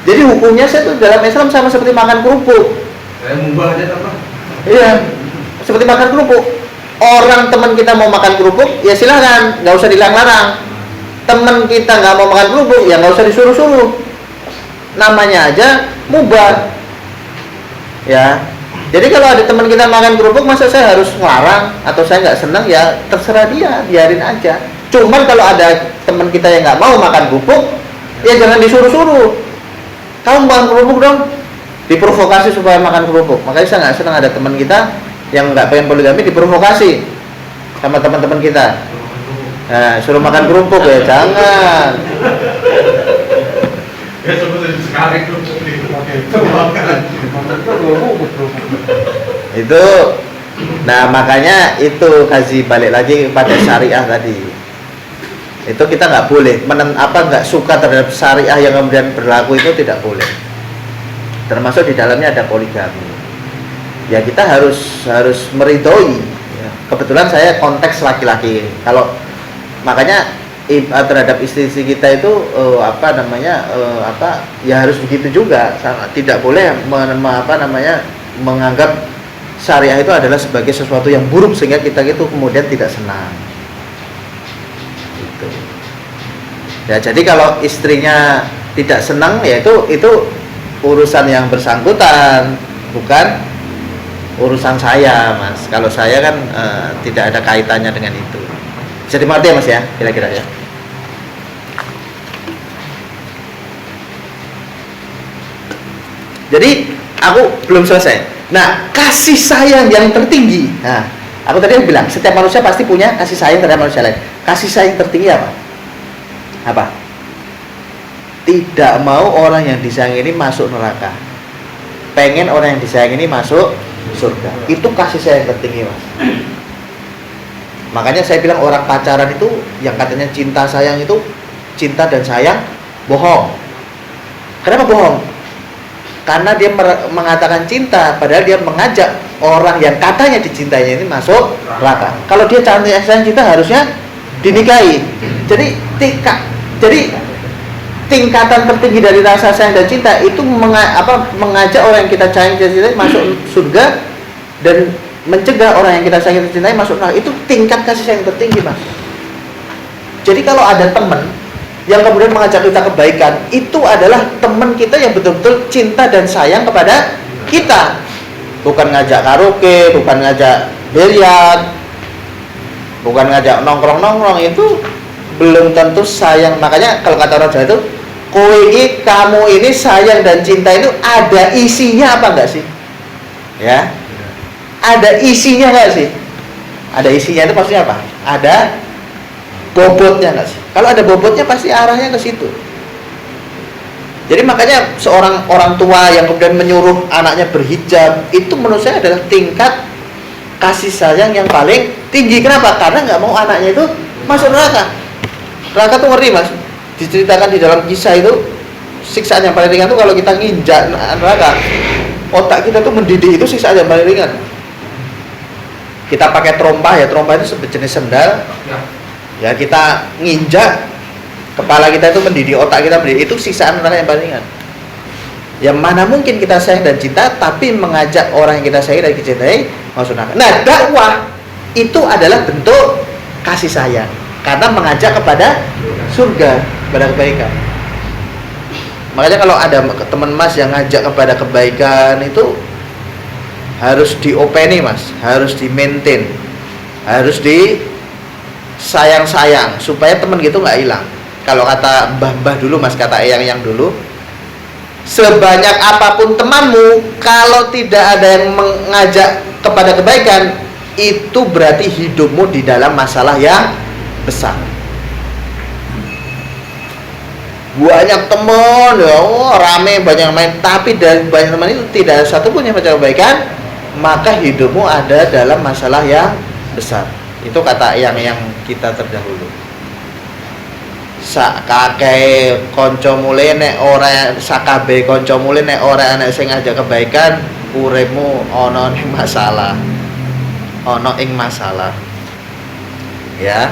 Jadi hukumnya saya tuh dalam Islam sama seperti makan kerupuk. Mubah aja apa? Iya, seperti makan kerupuk. Orang teman kita mau makan kerupuk, ya silahkan, nggak usah dilarang-larang. Teman kita nggak mau makan kerupuk, ya nggak usah disuruh-suruh. namanya aja mubah. Ya. Jadi kalau ada teman kita makan kerupuk, masa saya harus ngelarang atau saya nggak senang, ya terserah dia, biarin aja. Cuman kalau ada teman kita yang nggak mau makan kerupuk, ya jangan disuruh-suruh. Kamu makan kerupuk dong, diprovokasi supaya makan kerupuk. Makanya saya nggak senang ada teman kita yang nggak pengen poligami diprovokasi sama teman-teman kita. Nah, suruh makan kerupuk ya jangan. Ya seperti sekali kerupuk itu. Itu, nah makanya itu kaji balik lagi pada syariah tadi. Itu kita nggak boleh nggak suka terhadap syariah yang kemudian berlaku, itu tidak boleh. Termasuk di dalamnya ada poligami. Ya kita harus meridhoi. Ya. Kebetulan saya konteks laki-laki. Kalau makanya terhadap istri-istri kita itu ya harus begitu juga. Tidak boleh menganggap syariah itu adalah sebagai sesuatu yang buruk sehingga kita itu kemudian tidak senang. Gitu. Ya jadi kalau istrinya tidak senang, ya itu urusan yang bersangkutan, bukan urusan saya, Mas. Kalau saya kan tidak ada kaitannya dengan itu. Bisa dimengerti ya Mas ya, kira-kira ya. Jadi aku belum selesai. Nah, kasih sayang yang tertinggi. Nah, aku tadi bilang setiap manusia pasti punya kasih sayang terhadap manusia lain. Kasih sayang tertinggi apa? Apa? Tidak mau orang yang disayang ini masuk neraka. Pengen orang yang disayang ini masuk surga. Itu kasih sayang tertinggi, Mas. Makanya saya bilang orang pacaran itu yang katanya cinta sayang itu, cinta dan sayang bohong. Kenapa bohong? Karena dia mengatakan cinta padahal dia mengajak orang yang katanya dicintainya ini masuk neraka. Kalau dia sayang cinta harusnya dinikahi. Jadi tingkatan tertinggi dari rasa sayang dan cinta itu mengajak orang yang kita sayang dan cintai masuk surga dan mencegah orang yang kita sayang dan cintai masuk neraka. Itu tingkat kasih sayang tertinggi, Mas. Jadi kalau ada teman yang kemudian mengajak kita kebaikan, itu adalah teman kita yang betul-betul cinta dan sayang kepada kita. Bukan ngajak karaoke, bukan ngajak biliar, bukan ngajak nongkrong-nongkrong, itu belum tentu sayang. Makanya kalau kata orang Jawa itu, kamu ini sayang dan cinta itu ada isinya apa enggak sih? Ya, ada isinya enggak sih? Ada isinya itu maksudnya apa? Ada bobotnya enggak sih? Kalau ada bobotnya pasti arahnya ke situ. Jadi makanya seorang orang tua yang kemudian menyuruh anaknya berhijab, itu menurut saya adalah tingkat kasih sayang yang paling tinggi. Kenapa? Karena nggak mau anaknya itu masuk neraka. Neraka tuh ngeri, Mas. Diceritakan di dalam kisah itu, siksaan yang paling ringan itu kalau kita nginjak neraka, otak kita tuh mendidih, itu siksaan yang paling ringan. Kita pakai trompa, ya trompa itu sejenis sendal. Ya kita nginjak, kepala kita itu mendidih, otak kita mendidih, itu siksaan neraka yang paling ringan. Yang mana mungkin kita sayang dan cinta, tapi mengajak orang yang kita sayang dan cintai masuk neraka. Nah, dakwah itu adalah bentuk kasih sayang, karena mengajak kepada surga, kepada kebaikan. Makanya kalau ada teman Mas yang ngajak kepada kebaikan, itu harus diopeni, Mas, harus di-maintain, harus disayang-sayang supaya teman gitu nggak hilang. Kalau kata mbah-mbah dulu, Mas, kata yang dulu, sebanyak apapun temanmu, kalau tidak ada yang mengajak kepada kebaikan, itu berarti hidupmu di dalam masalah yang besar. Banyak teman, ya, rame, banyak main, tapi dari banyak teman itu tidak ada satupun yang mengajak kebaikan, maka hidupmu ada dalam masalah yang besar. Itu kata yang kita terdahulu. Sak kakek kanca mule nek ora sakabe kanca mule nek ora ana sing ngajak kebaikan, uripmu ana ning masalah. Ana ing masalah. Ya.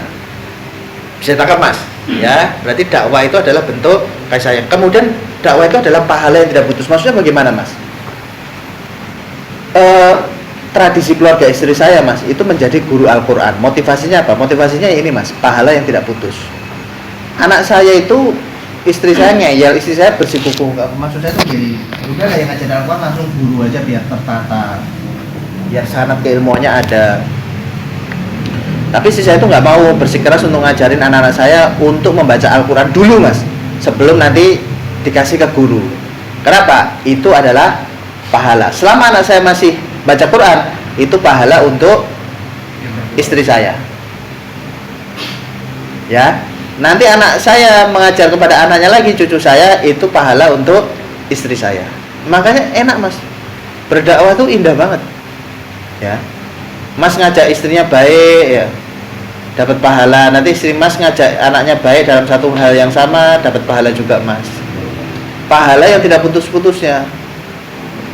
Bisa tangkap, Mas? Ya, berarti dakwah itu adalah bentuk kasih sayang. Kemudian dakwah itu adalah pahala yang tidak putus. Maksudnya bagaimana, Mas? Tradisi keluarga istri saya, Mas, itu menjadi guru Al-Quran. Motivasinya apa? Motivasinya ini, Mas, pahala yang tidak putus. Anak saya itu istri saya ngeyel, istri saya bersikukuh. Maksud saya tuh gini, udah lah yang ngajarin Al-Quran langsung guru aja biar tertata, biar sanad keilmuannya ada. Tapi istri saya tuh nggak mau bersikeras untuk ngajarin anak-anak saya untuk membaca Al-Quran dulu mas, sebelum nanti dikasih ke guru. Kenapa? Itu adalah pahala. Selama anak saya masih baca Quran, itu pahala untuk istri saya. Ya, nanti anak saya mengajar kepada anaknya lagi, cucu saya, itu pahala untuk istri saya. Makanya enak mas, berdakwah tuh indah banget. Ya, mas ngajak istrinya baik, ya dapat pahala. Nanti istri mas ngajak anaknya baik dalam satu hal yang sama, dapat pahala juga mas. Pahala yang tidak putus-putusnya.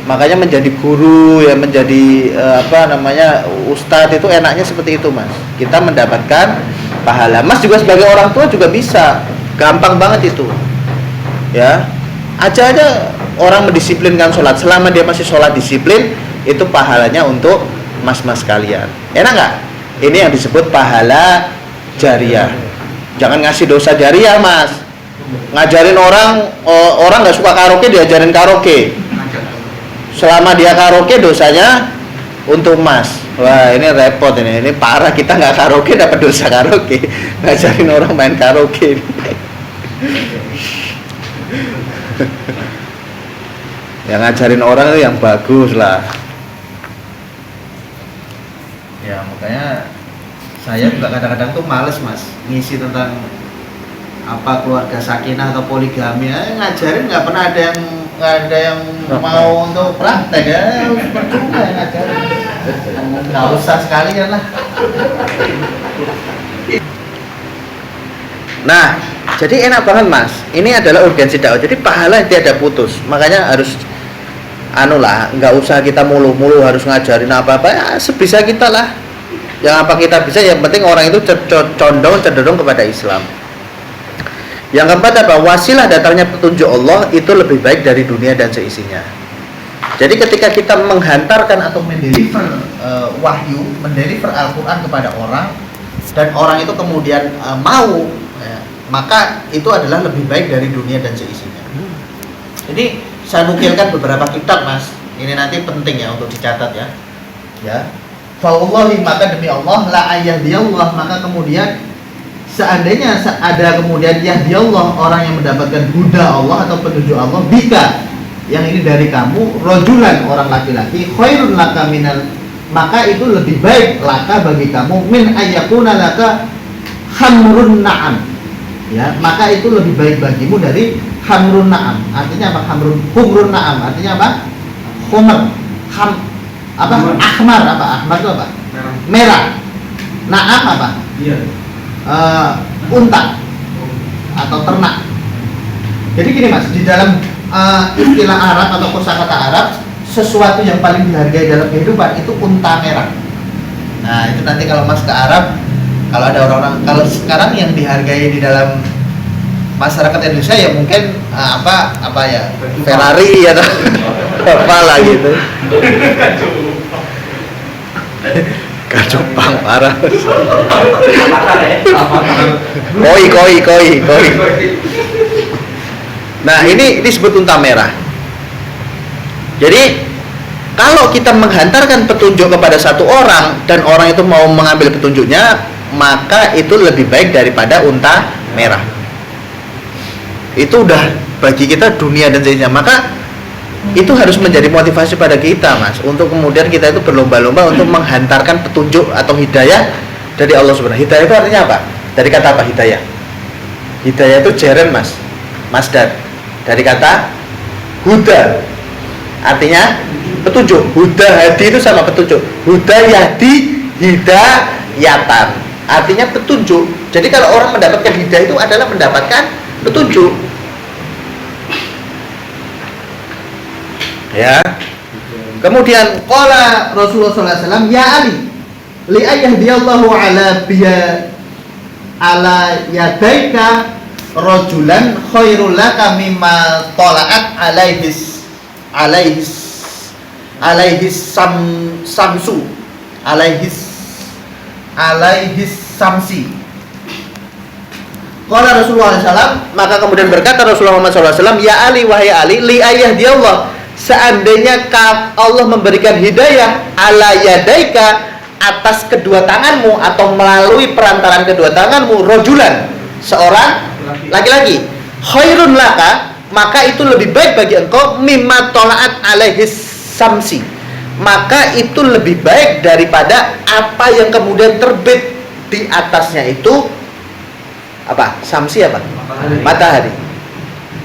Makanya menjadi guru, ya menjadi ustadz itu enaknya seperti itu mas. Kita mendapatkan pahala. Mas juga sebagai orang tua juga bisa, gampang banget itu. Ya, aja orang mendisiplinkan sholat. Selama dia masih sholat disiplin, itu pahalanya untuk mas-mas kalian. Enak nggak? Ini yang disebut pahala jariah. Jangan ngasih dosa jariah mas. Ngajarin orang nggak suka karaoke, diajarin karaoke. Selama dia karaoke dosanya untuk mas. Wah ini repot ini parah, kita nggak karaoke dapat dosa karaoke. Ngajarin orang main karaoke. Yang ngajarin orang itu yang bagus lah. Ya makanya saya juga kadang-kadang tuh males mas ngisi tentang apa keluarga sakinah atau poligami. Ngajarin nggak pernah ada yang mau untuk praktek ya, percuma ya ngajarin. Nggak usah sekalian lah. Nah, jadi enak banget mas. Ini adalah urgensi dakwah. Jadi pahala tiada putus. Makanya harus nggak usah kita mulu-mulu harus ngajarin apa-apa ya, sebisa kita lah. Yang apa kita bisa, yang penting orang itu cenderung kepada Islam. Yang keempat apa? Wasilah datangnya petunjuk Allah itu lebih baik dari dunia dan seisinya. Jadi ketika kita menghantarkan atau mendeliver wahyu, mendeliver Al-Quran kepada orang, dan orang itu kemudian mau, ya, maka itu adalah lebih baik dari dunia dan seisinya. Ini saya nukilkan beberapa kitab mas. Ini nanti penting ya untuk dicatat ya. Ya. Fawallahi, maka demi Allah, la ayyadiyallah, maka kemudian seandainya ada kemudian yahdiyallah, orang yang mendapatkan huda Allah atau petunjuk Allah, bika, yang ini dari kamu, rojulan, orang laki-laki, khairun laka minal, maka itu lebih baik laka bagi kamu, min ayyakuna laka hamrun na'am, ya, maka itu lebih baik bagimu dari hamrun na'am. Artinya apa? Humrun na'am artinya apa? Ahmar itu apa? Merah. Na'am apa? Iya. Unta atau ternak. Jadi gini mas, di dalam istilah Arab atau kosakata Arab, sesuatu yang paling dihargai dalam kehidupan itu unta merah. Nah itu nanti kalau mas ke Arab, kalau ada orang-orang, kalau sekarang yang dihargai di dalam masyarakat Indonesia ya mungkin Ferrari atau apalah gitu. Kacupang parah. Koi. Nah ini disebut unta merah. Jadi kalau kita menghantarkan petunjuk kepada satu orang dan orang itu mau mengambil petunjuknya, maka itu lebih baik daripada unta merah. Itu udah bagi kita dunia dan seisinya. Maka itu harus menjadi motivasi pada kita mas, untuk kemudian kita itu berlomba-lomba untuk menghantarkan petunjuk atau hidayah dari Allah Subhanahu. Hidayah itu artinya apa? Dari kata apa hidayah? Hidayah itu jeren mas, masdar dari kata huda, artinya petunjuk. Huda hadi itu sama petunjuk. Huda yahdi hidayatan, artinya petunjuk. Jadi kalau orang mendapatkan hidayah itu adalah mendapatkan petunjuk. Ya. Kemudian qala Rasulullah sallallahu alaihi wasallam, ya Ali, li ayyahdiyallahu ala yadaika rajulan khairul laka mimma tala'at alaihis samsi. Qala Rasulullah SAW, maka kemudian berkata Rasulullah SAW, ya Ali, wahai Ali, li ayah di Allah, seandainya Allah memberikan hidayah ala yadaika, atas kedua tanganmu atau melalui perantaran kedua tanganmu, rojulan, seorang laki-laki, khairun laka, maka itu lebih baik bagi engkau, mimma tola'at alaihis samsi, maka itu lebih baik daripada apa yang kemudian terbit di atasnya itu apa? Samsi apa? Matahari.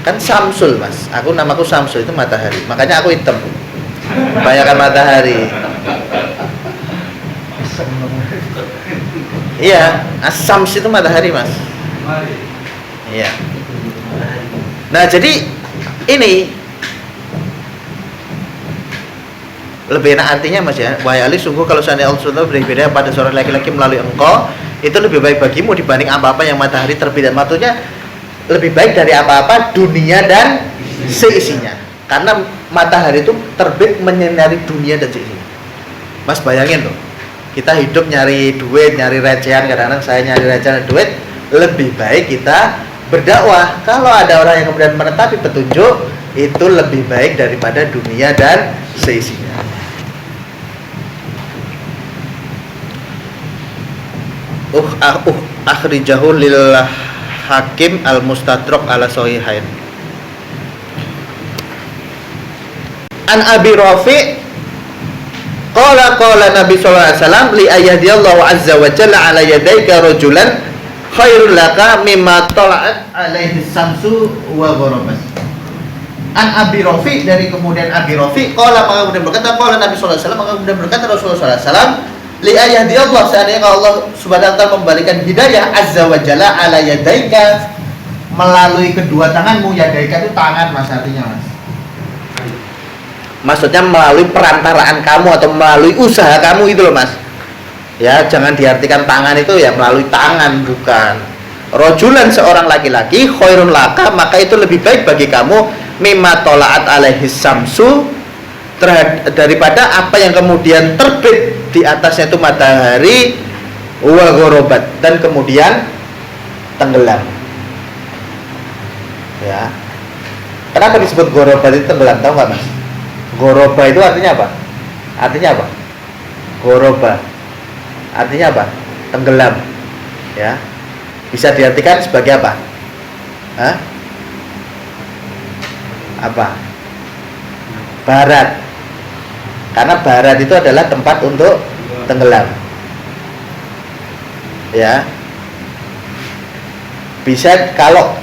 Kan Samsul, Mas. Namaku Samsul, itu matahari. Makanya aku hitam. Kebanyakan matahari. Iya, As-Sams itu matahari, Mas. Iya. Nah, jadi ini lebih enak artinya, Mas ya. Wahai Ali, sungguh kalau seandainya Allah SWT berbeda pada seorang laki-laki melalui engkau, itu lebih baik bagimu dibanding apa-apa yang matahari terbit. Dan maksudnya lebih baik dari apa-apa dunia dan seisinya. Karena matahari itu terbit menyinari dunia dan seisinya. Mas bayangin loh, kita hidup nyari duit, nyari recehan, kadang-kadang saya nyari recehan dan duit, lebih baik kita berdakwah. Kalau ada orang yang kemudian menetapi petunjuk, itu lebih baik daripada dunia dan seisinya. Akhrijahu lil Hakim al-Mustadrak ala Sahihain. An Abi Rafi' qala Nabi sallallahu alaihi wasallam li ayyadillahu azza wa jalla ala yadayka rajulan khairul laka mimma tala'at alaihi samsu wa gharabat. An Abi Rafi', dari kemudian Abi Rafi' qala, maka kemudian berkata Nabi sallallahu alaihi wasallam, maka kemudian berkata Rasulullah sallallahu alaihi wasallam, li ayyadillahu, seandainya kalau Allah subhanahu wa ta'ala memberikan hidayah azza wa jalla ala yadayka, melalui kedua tanganmu. Yadaika itu tangan, Mas, artinya, Mas. Maksudnya melalui perantaraan kamu atau melalui usaha kamu itu loh, Mas. Ya, jangan diartikan tangan itu ya melalui tangan, bukan. Rojulan, seorang laki-laki, khairun laka, maka itu lebih baik bagi kamu, mimma tola'at alaihi samsu, daripada apa yang kemudian terbit di atasnya itu matahari, wa gharabat, dan kemudian tenggelam. Ya. Kenapa disebut gharabat itu tenggelam, tahu nggak, Mas? Ghoroba itu artinya apa? Artinya apa? Ghoroba artinya apa? Tenggelam. Ya. Bisa diartikan sebagai apa? Hah? Apa? Barat. Karena barat itu adalah tempat untuk tenggelam. Ya. Bisa, kalau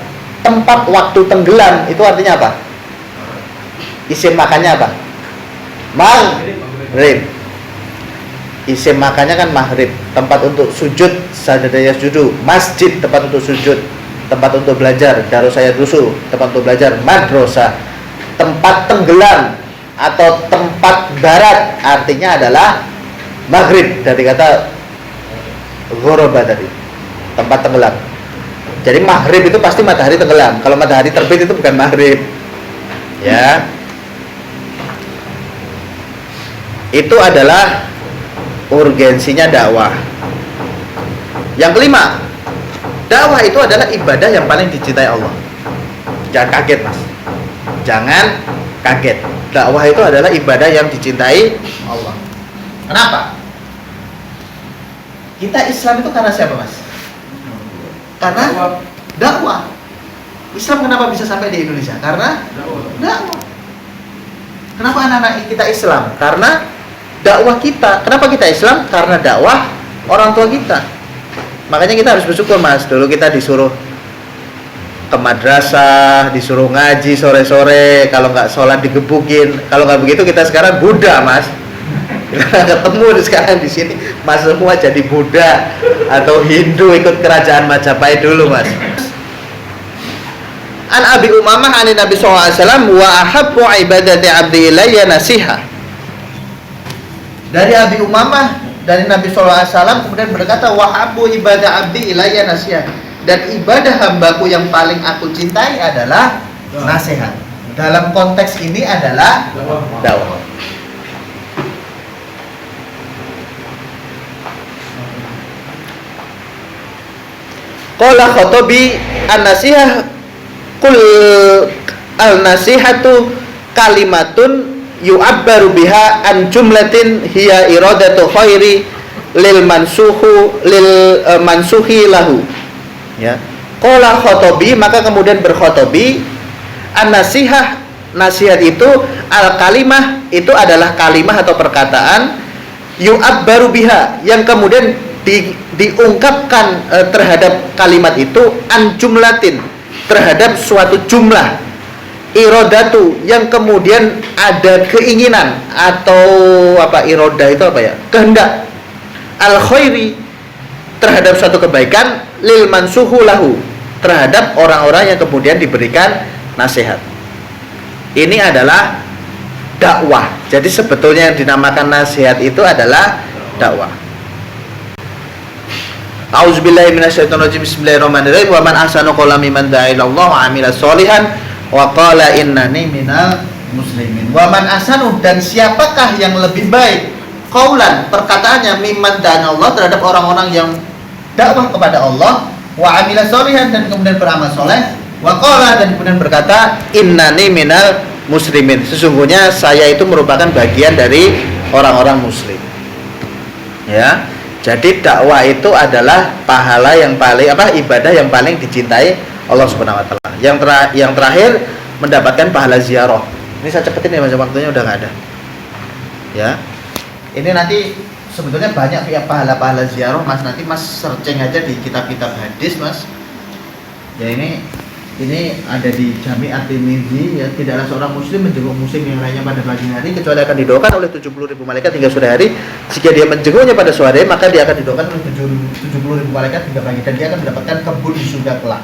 tempat waktu tenggelam itu artinya apa? Isim makannya apa? Maghrib. Isim makannya kan maghrib. Tempat untuk sujud, sajadaya sujudu. Masjid, tempat untuk sujud. Tempat untuk belajar, darusaya dusu, tempat untuk belajar. Madrasah, tempat tenggelam atau tempat barat, artinya adalah maghrib, dari kata ghoroba tadi, tempat tenggelam. Jadi maghrib itu pasti matahari tenggelam. Kalau matahari terbit itu bukan maghrib. Ya. Itu adalah urgensinya dakwah. Yang kelima, dakwah itu adalah ibadah yang paling dicintai Allah. Jangan kaget, Mas. Jangan kaget. Dakwah itu adalah ibadah yang dicintai Allah. Kenapa? Kita Islam itu karena siapa, Mas? Karena dakwah. Islam kenapa bisa sampai di Indonesia? Karena dakwah. Kenapa anak-anak kita Islam? Karena dakwah kita. Kenapa kita Islam? Karena dakwah orang tua kita. Makanya kita harus bersyukur, Mas. Dulu kita disuruh ke madrasah, disuruh ngaji sore-sore, kalau nggak sholat digebukin. Kalau nggak begitu kita sekarang Buddha, Mas. Kita ketemu sekarang di sini, Mas semua jadi Buddha atau Hindu, ikut kerajaan Majapahit dulu, Mas. An Abi Umamah an Nabi sallallahu alaihi wasallam, wa ahabbu ibadati abdi ilayya nasiha. Dari Abi Umamah, dari Nabi sallallahu alaihi wasallam kemudian berkata, wa ahabbu ibadah abdi ilayya nasiha. Dan ibadah hambaku yang paling aku cintai adalah nasihat. Dalam konteks ini adalah dakwah. Qala Khatabi an-nasihah kul al-nasihatu kalimatun yu'abbaru biha an jumlatin hiya iradatu khairi lil mansuhi lahu. Ya. Qala Khatabi, maka kemudian berkhatabi, an-nasihah, nasihat itu, al-kalimah itu adalah kalimah atau perkataan, yu'abbaru biha, yang kemudian diungkapkan terhadap kalimat itu, an jumlatin, terhadap suatu jumlah, irodatu, yang kemudian ada keinginan atau apa, iroda itu apa ya, kehendak, al khairi, terhadap suatu kebaikan, lil mansuhu lahu, terhadap orang-orang yang kemudian diberikan nasihat. Ini adalah dakwah. Jadi sebetulnya yang dinamakan nasihat itu adalah dakwah. A'udzubillahi minasyaitonirrajim. Bismillahirrahmanirrahim. Wa man ahsanu qawlan mimman da'a ila Allah wa 'amila sholihan wa qala innani minal muslimin. Wa man ahsanu, dan siapakah yang lebih baik qaulan, perkataannya, mimman da'a ila Allah, terhadap orang-orang yang dakwah kepada Allah, wa 'amila sholihan, dan kemudian beramal soleh, wa qala, dan kemudian berkata innani minal muslimin, sesungguhnya saya itu merupakan bagian dari orang-orang muslim. Ya. Jadi dakwah itu adalah pahala yang paling ibadah yang paling dicintai Allah Subhanahu wa taala. Yang terakhir mendapatkan pahala ziarah. Ini saya cepetin ya, Mas, waktunya udah enggak ada. Ya. Ini nanti sebetulnya banyak ya pahala-pahala ziarah, Mas. Nanti Mas searching aja di kitab-kitab hadis, Mas. Ya, ini ada di Jami' At-Tirmidzi, ya, tidaklah seorang muslim menjenguk muslim yang lainnya pada pagi hari kecuali akan didoakan oleh 70.000 malaikat hingga sore hari. Jika dia menjenguknya pada sore, maka dia akan didoakan oleh 70.000 malaikat hingga pagi, dan dia akan mendapatkan kebun di surga kelak.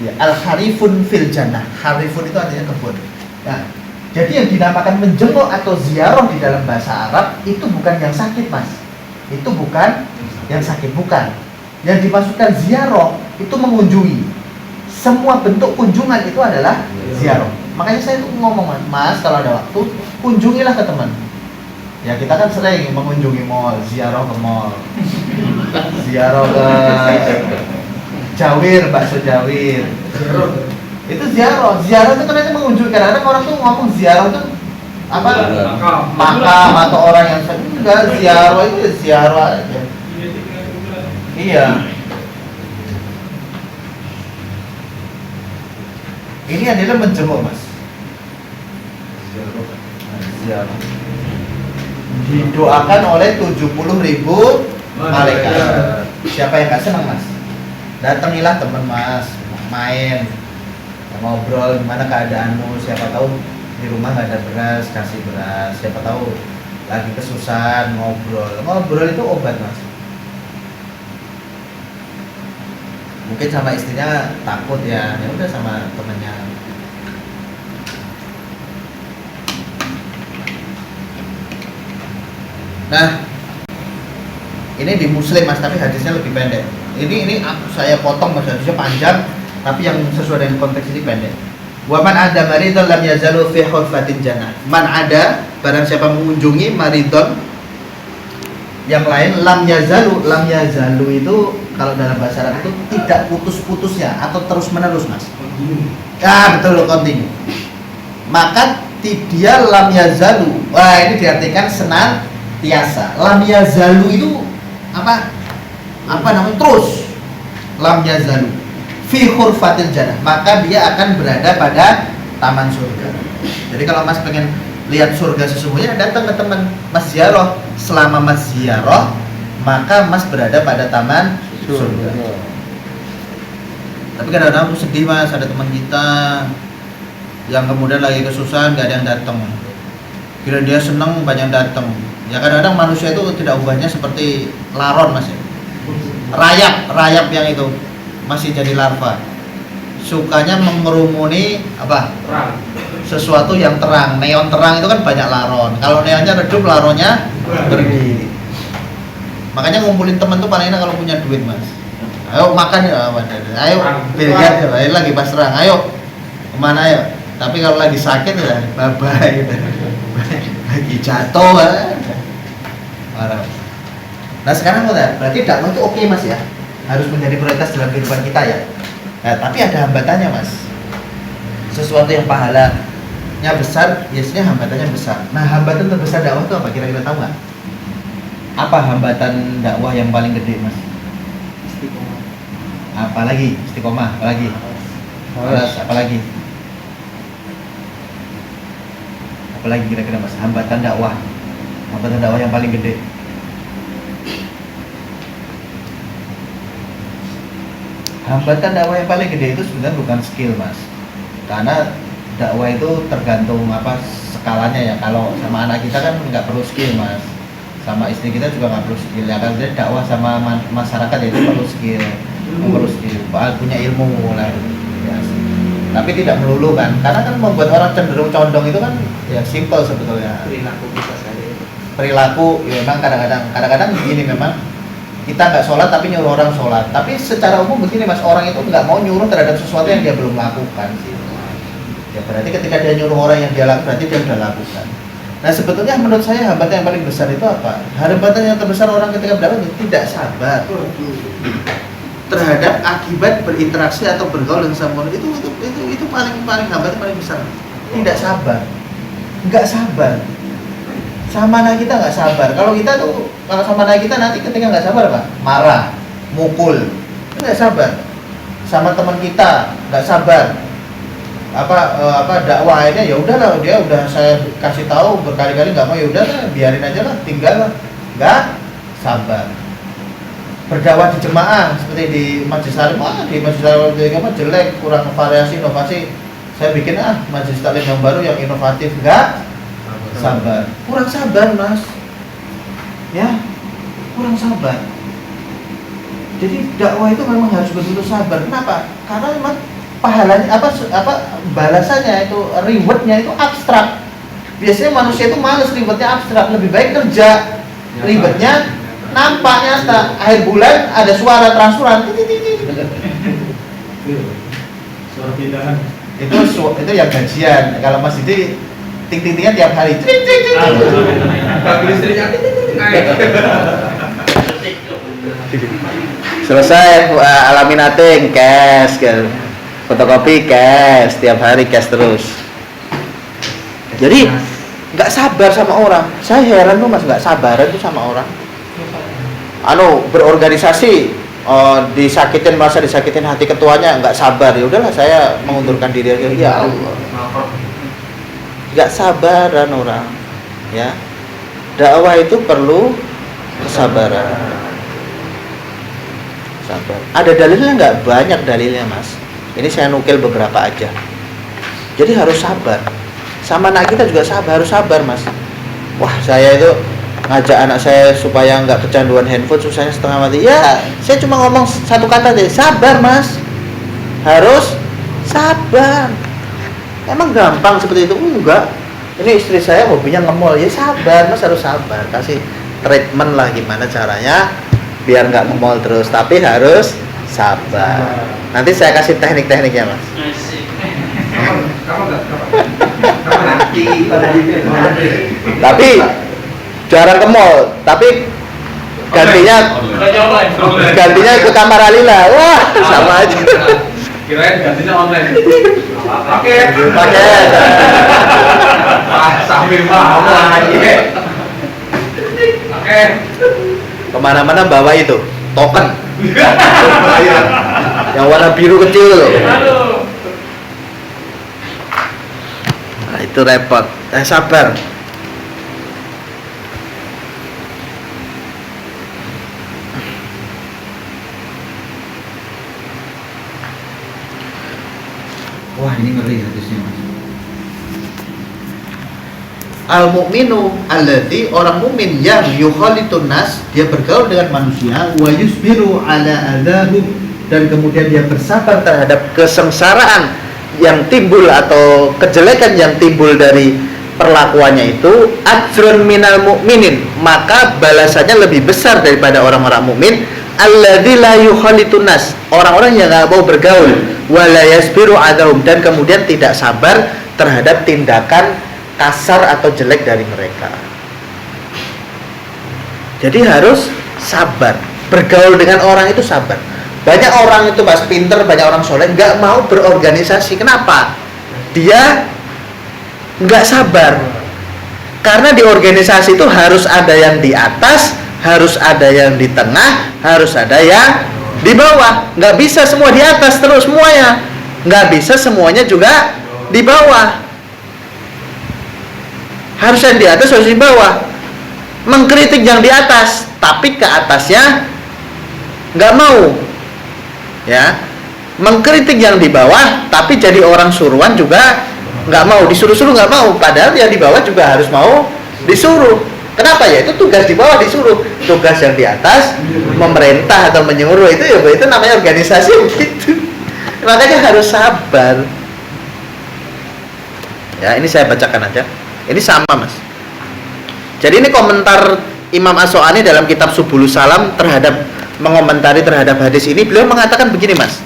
Ya, al-harifun fil jannah. Harifun itu artinya kebun. Nah, jadi yang dinamakan menjenguk atau ziarah di dalam bahasa Arab itu bukan yang sakit, Mas. Itu bukan yang sakit, bukan. Yang dimaksudkan ziarah itu mengunjungi. Semua bentuk kunjungan itu adalah ziarah. Makanya saya tuh ngomong, Mas, kalau ada waktu kunjungilah ke teman. Ya, kita kan sering mengunjungi mall, ziarah ke mall, ziarah ke Jawir, bakso Jawir. Itu ziarah. Ziarah itu ternyata mengunjungi. Kadang-kadang orang tuh ngomong ziarah itu apa? Makam atau orang yang enggak, ziarah itu ziarah aja. Iya. Ini adalah menjenguk, Mas. Ziarah. Didoakan oleh 70.000 malaikat. Siapa yang gak senang, Mas? Datangilah teman, Mas, main, ngobrol gimana keadaanmu. Siapa tahu di rumah nggak ada beras, kasih beras. Siapa tahu lagi kesusahan, ngobrol itu obat, Mas. Mungkin sama istrinya takut, ya udah sama temennya. Nah, ini di Muslim, Mas, tapi hadisnya lebih pendek. Ini saya potong, Mas, hadisnya panjang, tapi yang sesuai dengan konteks ini pendek. Wa man ada maridon lam yazalu fi khurfatin jannah. Man ada, barang siapa mengunjungi maridon yang lain, lam yazalu itu kalau dalam bahasa Arab itu tidak putus-putusnya atau terus-menerus, Mas. Ah, betul, continue. Maka dia lam yazalu. Wah, ini diartikan senantiasa. Lam yazalu itu apa namanya? Terus. Lam yazalu fi khurfatil jannah. Maka dia akan berada pada taman surga. Jadi kalau Mas pengen lihat surga sesungguhnya, datang ke teman Mas ziarah. Selama Mas ziarah, maka Mas berada pada taman surga. Tapi kadang-kadang aku sedih, Mas, ada teman kita yang kemudian lagi kesusahan, gak ada yang datang. Kira dia seneng, banyak datang. Ya kadang-kadang manusia itu tidak ubahnya seperti laron, Mas, ya. Rayap yang itu masih jadi larva. Sukanya mengerumuni apa? Terang. Sesuatu yang terang. Neon terang itu kan banyak laron. Kalau neonnya redup, laronnya berdiri. Makanya ngumpulin teman tuh paling enak kalau punya duit, Mas. Ayo makan ya, ayo biliar, ayo lagi pas terang, ayo kemana ya. Tapi kalau lagi sakit ya, bye bye. Lagi jatuh, marah. Nah sekarang udah, berarti dakwah itu oke, Mas, ya. harus menjadi prioritas dalam kehidupan kita ya. Nah, tapi ada hambatannya mas. Sesuatu yang pahalanya besar, biasanya hambatannya besar. Nah, hambatan terbesar dakwah itu apa? Kira-kira tahu nggak? Apa hambatan dakwah yang paling gede mas? Istiqomah. Apalagi istiqomah, apalagi? Terus apalagi? Apalagi kira-kira mas? Hambatan dakwah yang paling gede. Hambatan dakwah yang paling gede itu sebenarnya bukan skill mas, karena dakwah itu tergantung apa skalanya ya. Kalau sama anak kita kan nggak perlu skill mas, sama istri kita juga nggak perlu skill ya kan. Jadi dakwah sama masyarakat itu perlu skill, punya ilmu lah ya. Tapi tidak melulu kan, karena kan membuat orang cenderung condong itu kan ya simple sebetulnya. Perilaku kita saja. Perilaku ya memang kadang-kadang begini, memang kita nggak sholat tapi nyuruh orang sholat. Tapi secara umum begini mas, orang itu nggak mau nyuruh terhadap sesuatu yang dia belum lakukan. Ya berarti ketika dia nyuruh orang yang dia lakukan, berarti dia sudah lakukan. Nah sebetulnya menurut saya hambatan yang paling besar itu apa? Hambatan yang terbesar orang ketika berdakwah tidak sabar terhadap akibat berinteraksi atau bergaul dengan sama orang. Itu paling hambatan paling besar. Tidak sabar, nggak sabar. Sama anak kita nggak sabar. Kalau sama anak kita nanti ketika nggak sabar apa? Marah, mukul, nggak sabar. Sama teman kita nggak sabar. Dakwah akhirnya ya udahlah, dia udah saya kasih tahu berkali-kali nggak mau, ya udah biarin aja lah, tinggal lah, nggak sabar. Berdakwah di jemaah seperti di Majelis Taklim, di Majelis Taklim jelek, kurang variasi, inovasi. Saya bikin Majelis Taklim yang baru yang inovatif, nggak sabar, kurang sabar mas, ya kurang sabar. Jadi dakwah itu memang harus betul-betul sabar. Kenapa? Karena memang pahalanya balasannya itu, rewardnya itu abstrak. Biasanya manusia itu males rewardnya abstrak, lebih baik kerja, rewardnya nampak nyata. Akhir bulan ada suara transferan, Suara pindahan. itu yang gajian. Kalau Mas Didi ting-ting-tingnya tiap hari. Bagi listriknya Selesai alami nating cash kan. Fotokopi cash, tiap hari cash terus. Jadi nggak sabar sama orang. Saya heran tuh mas, nggak sabaran tuh sama orang. Berorganisasi, disakitin, merasa disakitin hati ketuanya, nggak sabar. Ya udahlah, saya mengundurkan diri aja. Ya Allah, nggak sabaran orang. Ya, dakwah itu perlu kesabaran. Sabar. Ada dalilnya nggak? Banyak dalilnya mas. Ini saya nukil beberapa aja. Jadi harus sabar. Sama anak kita juga harus sabar mas. Wah, saya itu ngajak anak saya supaya nggak kecanduan handphone, susahnya setengah mati. Ya, saya cuma ngomong satu kata deh, sabar mas. Harus sabar. Emang gampang seperti itu? Enggak. Ini istri saya hobinya nge-mall, ya sabar mas, harus sabar. Kasih treatment lah gimana caranya biar nggak nge-mall terus, tapi harus sabar. Nanti saya kasih teknik-tekniknya mas. Tapi jarang ke mall, tapi gantinya ke kamar Alila. Wah, sama aja. Kirain gantinya online. Paket. Sambil mau aja. Oke. Kemana-mana bawa itu token. Yang warna biru kecil loh. Nah, itu repot. Sabar. Wah, ini ngeri hadisnya mas. Al-mu'minu alladzi, orang mukmin yang yukhalitun nas, dia bergaul dengan manusia, wa yusbiru ala adzahum, dan kemudian dia bersabar terhadap kesengsaraan yang timbul atau kejelekan yang timbul dari perlakuannya itu, ajrun minal mu'minin, maka balasannya lebih besar daripada orang-orang mukmin alladzi la yukhalitun nas, orang-orang yang enggak mau bergaul, wa la yasbiru adzahum, dan kemudian tidak sabar terhadap tindakan kasar atau jelek dari mereka. Jadi harus sabar. Bergaul dengan orang itu sabar. Banyak orang itu Mas pinter, banyak orang soleh nggak mau berorganisasi. Kenapa? Dia nggak sabar. Karena di organisasi itu harus ada yang di atas, harus ada yang di tengah, harus ada yang di bawah. Nggak bisa semua di atas terus semuanya. Nggak bisa semuanya juga di bawah. Harus yang di atas, harus di bawah. Mengkritik yang di atas, tapi ke atasnya nggak mau. Ya, mengkritik yang di bawah, tapi jadi orang suruhan juga nggak mau, disuruh-suruh nggak mau, padahal yang di bawah juga harus mau disuruh. Kenapa ya? Itu tugas di bawah disuruh, tugas yang di atas memerintah atau menyuruh itu namanya organisasi begitu. Makanya harus sabar. Ya, ini saya bacakan aja. Ini sama Mas. Jadi ini komentar Imam As-So'ani dalam kitab Subulus Salam mengomentari terhadap hadis ini. Beliau mengatakan begini Mas,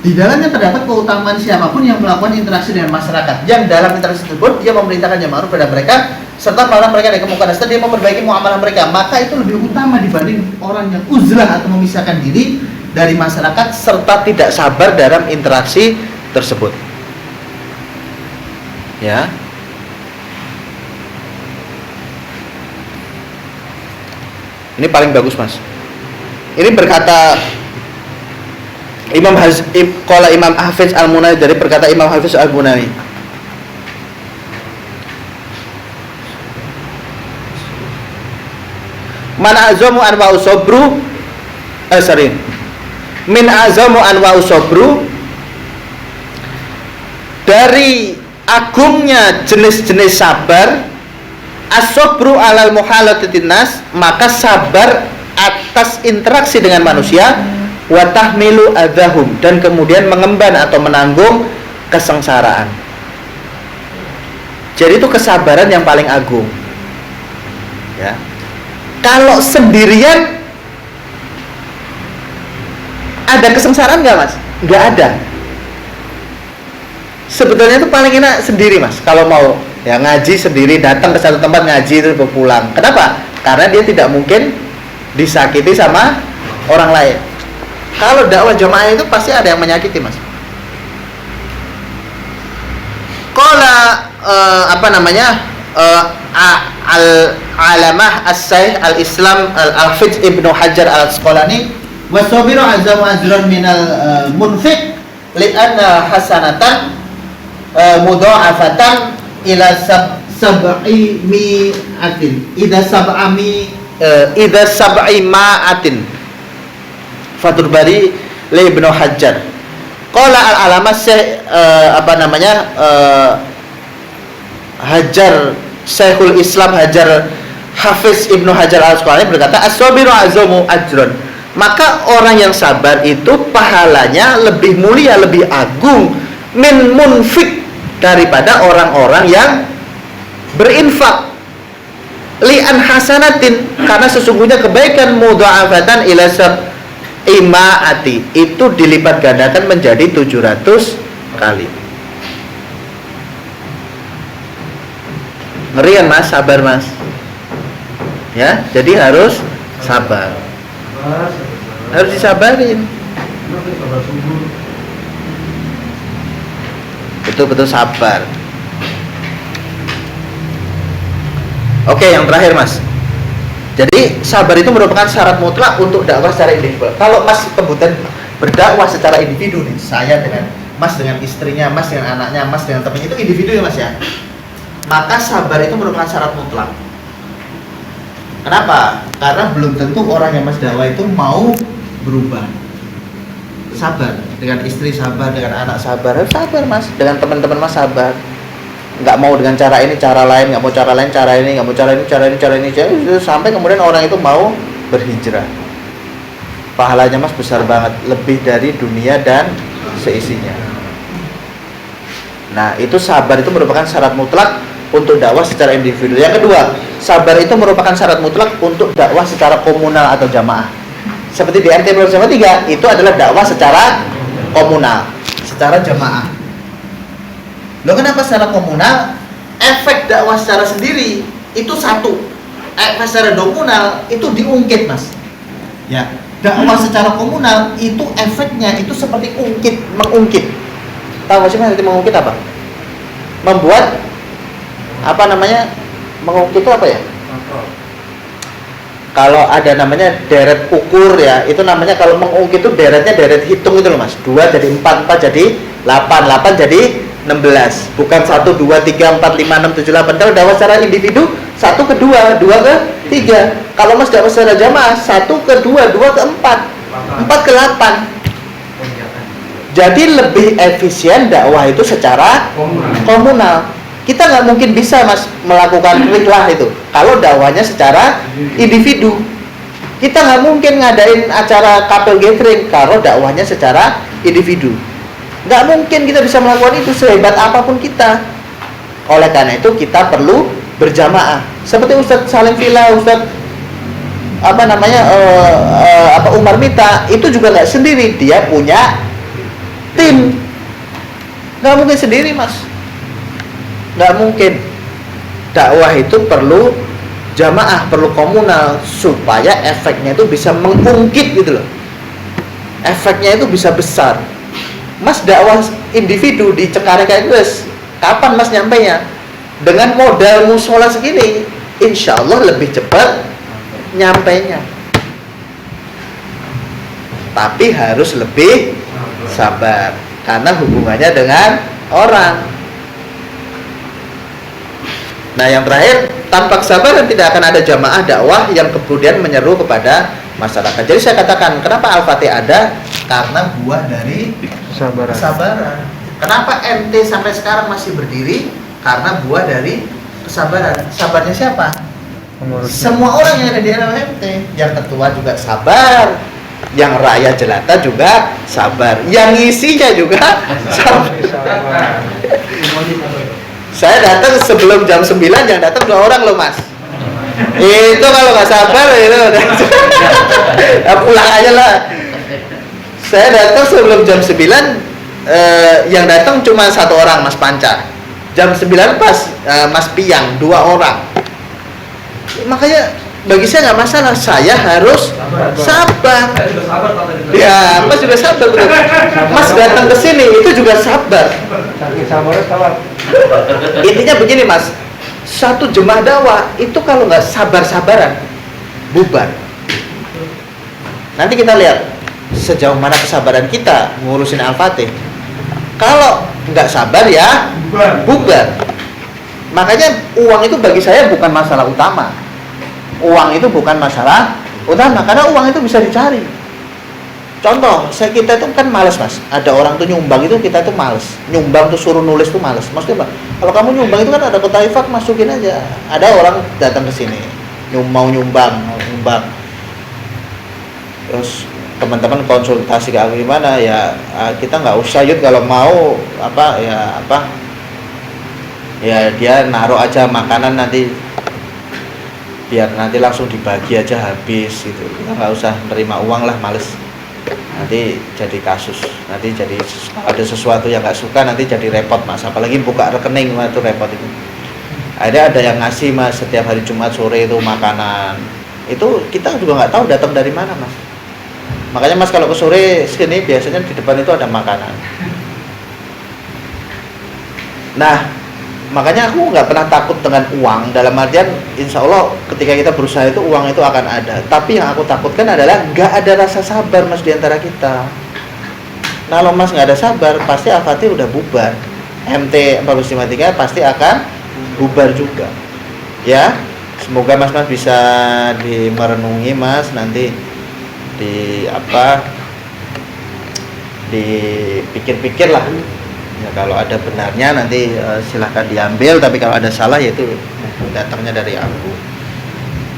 di dalamnya terdapat keutamaan siapapun yang melakukan interaksi dengan masyarakat, yang dalam interaksi tersebut dia memerintahkan yang ma'ruf pada mereka serta melarang mereka dari kemungkaran, serta dia memperbaiki muamalah mereka, maka itu lebih utama dibanding orang yang uzlah atau memisahkan diri dari masyarakat serta tidak sabar dalam interaksi tersebut. Ya. Ini paling bagus Mas. Ini berkata Imam Hafiz Al-Munawi, dari perkata Imam Hafiz Al-Munawi. Man azamu anwa'u sabru min azamu anwa'u sabru, dari agungnya jenis-jenis sabar, as-sabru alal muhalatatin nas, maka sabar atas interaksi dengan manusia, wa tahmilu adzahum, dan kemudian mengemban atau menanggung kesengsaraan. Jadi itu kesabaran yang paling agung. Ya. Kalau sendirian ada kesengsaraan nggak Mas? Nggak ada. Sebetulnya itu paling enak sendiri Mas. Kalau mau ya ngaji sendiri, datang ke satu tempat ngaji terus pulang. Kenapa? Karena dia tidak mungkin disakiti sama orang lain. Kalau dakwah jamaah itu pasti ada yang menyakiti Mas. Qala al-alamah as-saih al-islam al-hafiz ibnu Hajar al-Asqalani, wasabiru azamu ajran minal munfiq li'anna hasanatan mudha'afatan ila sab'i mi'atin idza sab'i ma'atin. Fathul Bari li Ibnu Hajar. Qala al-alamah Hajar, Syekhul Islam Hajar Hafiz Ibnu Hajar Al-Asqalani berkata, as-sabiru azamu ajran, maka orang yang sabar itu pahalanya lebih mulia, lebih agung min munfik, daripada orang-orang yang berinfak, li'an hasanatin, karena sesungguhnya kebaikan mudha'afatan ila ima'ati, itu dilipat gandakan menjadi 700 kali. Ngerian Mas, sabar Mas. Ya, jadi harus sabar. Harus disabarin. Betul-betul sabar. Oke, yang terakhir Mas. Jadi sabar itu merupakan syarat mutlak untuk dakwah secara individual. Kalau Mas kebutuhan berdakwah secara individu nih, saya dengan Mas dengan istrinya, Mas dengan anaknya, Mas dengan temannya, itu individu ya Mas ya. Maka sabar itu merupakan syarat mutlak. Kenapa? Karena belum tentu orang yang Mas dakwah itu mau berubah. Sabar, dengan istri sabar, dengan anak sabar, harus sabar Mas, dengan teman-teman Mas sabar. Nggak mau dengan cara ini, cara lain, nggak mau cara lain, cara ini, nggak mau cara ini, sampai kemudian orang itu mau berhijrah. Pahalanya Mas besar banget, lebih dari dunia dan seisinya. Nah, itu sabar itu merupakan syarat mutlak untuk dakwah secara individu. Yang kedua, sabar itu merupakan syarat mutlak untuk dakwah secara komunal atau jamaah. Seperti di RT Jamaah 3, itu adalah dakwah secara komunal, secara jamaah. Loh, kenapa secara komunal? Efek dakwah secara sendiri itu satu, efek secara komunal itu diungkit Mas. Ya, dakwah secara komunal itu efeknya itu seperti mengungkit. Tahu nggak sih mas, mengungkit apa? Membuat apa namanya? Mengungkit itu apa ya? Kalau ada namanya deret ukur ya, itu namanya kalau mengungkit itu deretnya deret hitung itu loh mas. 2 jadi 4, 4 jadi 8, 8 jadi 16. Bukan 1, 2, 3, 4, 5, 6, 7, 8. Kalau dakwah secara individu 1 ke 2, 2 ke 3. Kalau mas dakwah secara jamaah 1 ke 2, 2 ke 4, 4 ke 8. Jadi lebih efisien dakwah itu secara komunal. Kita nggak mungkin bisa mas melakukan riklah itu kalau dakwahnya secara individu. Kita nggak mungkin ngadain acara couple gathering kalau dakwahnya secara individu. Nggak mungkin kita bisa melakukan itu sehebat apapun kita. Oleh karena itu kita perlu berjamaah. Seperti Ustadz Salim Villa, Ustadz Umar Mita itu juga nggak sendiri, dia punya tim. Nggak mungkin sendiri mas. Nggak mungkin. Dakwah itu perlu jamaah, perlu komunal supaya efeknya itu bisa mengungkit gitu loh. Efeknya itu bisa besar. Mas dakwah individu di Cengkareng kayak gue, kapan mas nyampainya? Dengan modal musola segini, insya Allah lebih cepat nyampainya. Tapi harus lebih sabar karena hubungannya dengan orang. Nah yang terakhir, tanpa kesabaran tidak akan ada jamaah dakwah yang kemudian menyeru kepada masyarakat. Jadi saya katakan, kenapa Al-Fatih ada? Karena buah dari kesabaran. Kenapa MT sampai sekarang masih berdiri? Karena buah dari kesabaran. Sabarnya siapa? Semua orang yang ada di MT. Yang ketua juga sabar, yang rakyat jelata juga sabar, yang ngisinya juga sabar. Saya datang sebelum jam 9, yang datang 2 orang loh mas. Itu kalau nggak sabar itu ya pulang aja lah. Saya datang sebelum jam 9, yang datang cuma 1 orang, Mas Panca. Jam 9 pas Mas Piang, 2 orang. Makanya bagi saya nggak masalah, saya harus sabar. Ya, Mas juga sabar betul. Mas datang ke sini itu juga sabar. Intinya begini Mas, satu jemaah dakwah itu kalau nggak sabar-sabaran bubar. Nanti kita lihat sejauh mana kesabaran kita ngurusin Al-Fatih. Kalau nggak sabar ya bubar. Makanya uang itu bagi saya bukan masalah utama. Uang itu bukan masalah utama karena uang itu bisa dicari. Contoh, kita itu kan malas mas. Ada orang tuh nyumbang itu kita tuh malas. Nyumbang tuh suruh nulis tuh malas. Maksudnya apa? Kalau kamu nyumbang itu kan ada kota infak, masukin aja. Ada orang datang ke sini, mau nyumbang. Terus teman-teman konsultasi ke aku gimana ya, kita nggak usah yud kalau mau ya dia naruh aja makanan nanti biar nanti langsung dibagi aja habis gitu. Kita nggak usah nerima uang lah, males. Nanti jadi kasus, nanti jadi ada sesuatu yang nggak suka nanti jadi repot mas, apalagi buka rekening mas, itu repot itu. Ada yang ngasih mas setiap hari Jumat sore itu makanan, itu kita juga nggak tahu datang dari mana mas. Makanya mas kalau ke sore sini biasanya di depan itu ada makanan. Nah makanya aku nggak pernah takut dengan uang, dalam artian insya Allah ketika kita berusaha itu uang itu akan ada. Tapi yang aku takutkan adalah nggak ada rasa sabar mas diantara kita. Nah kalau mas nggak ada sabar pasti Al-Fatih udah bubar, MT 453 pasti akan bubar juga ya. Semoga mas bisa merenungi mas, nanti dipikir-pikir lah. Ya, kalau ada benarnya nanti silahkan diambil, tapi kalau ada salah yaitu datangnya dari aku.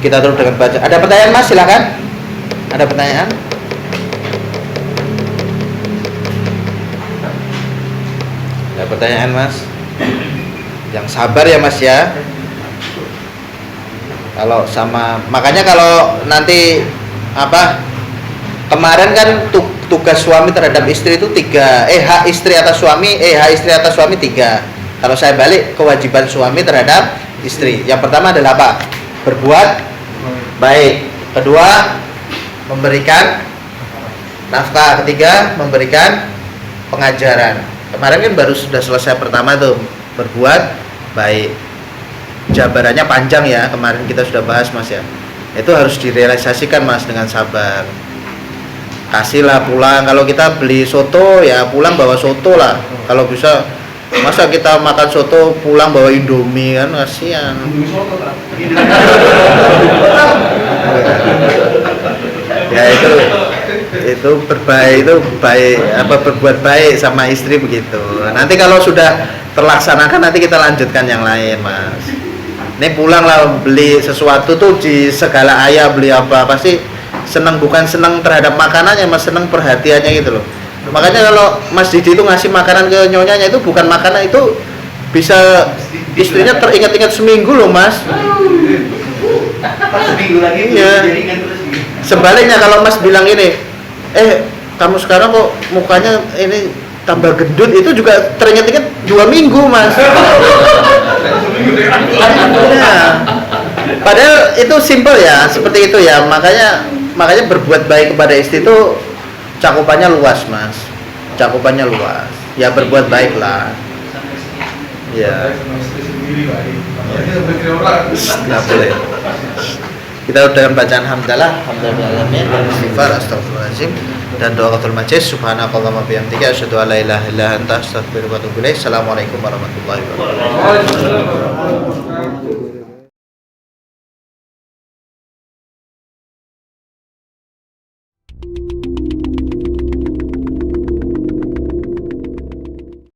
Kita terus dengan baca. Ada pertanyaan mas, silahkan. Ada pertanyaan? Ada pertanyaan mas? Yang sabar ya mas ya. Kalau makanya kalau nanti kemarin kan tugas suami terhadap istri itu 3, hak istri atas suami 3. Kalau saya balik, kewajiban suami terhadap istri. Yang pertama adalah apa? Berbuat baik. Kedua, memberikan nafkah, ketiga memberikan pengajaran. Kemarin kan baru sudah selesai pertama tuh, berbuat baik. Jabarannya panjang ya, kemarin kita sudah bahas Mas ya. Itu harus direalisasikan Mas dengan sabar. Kasihlah pulang, kalau kita beli soto ya pulang bawa soto lah. Kalau bisa, masa kita makan soto pulang bawa Indomie kan kasihan. Ya itu berbuat baik sama istri begitu. Nanti kalau sudah terlaksanakan nanti kita lanjutkan yang lain Mas. Ini pulang lah beli sesuatu tuh di segala ayah beli apa pasti senang, bukan senang terhadap makanannya Mas, senang perhatiannya gitu loh. Makanya kalau Mas Didi itu ngasih makanan ke nyonyanya itu bukan makanan, itu bisa istrinya teringat-ingat seminggu loh Mas. Pas seminggu lagi Iya. jadi ingat terus gitu. Sebaliknya kalau Mas bilang ini, kamu sekarang kok mukanya ini tambah gendut, itu juga teringat-ingat 2 minggu Mas. Nah, padahal itu simple ya, seperti itu ya. Makanya berbuat baik kepada istri itu cakupannya luas Mas, cakupannya luas. Ya berbuat baiklah. Ya. Nggak boleh. Kita udah bacaan hamdalah, alhamdulillahirabbil alamin, istighfar, astagfirullahaladzim, dan doa qatul majlis. Subhanakallahumma bihamdika asyhadu an la ilaha illa anta astaghfiruka wa atubu ilaik. Assalamualaikum warahmatullahi wabarakatuh.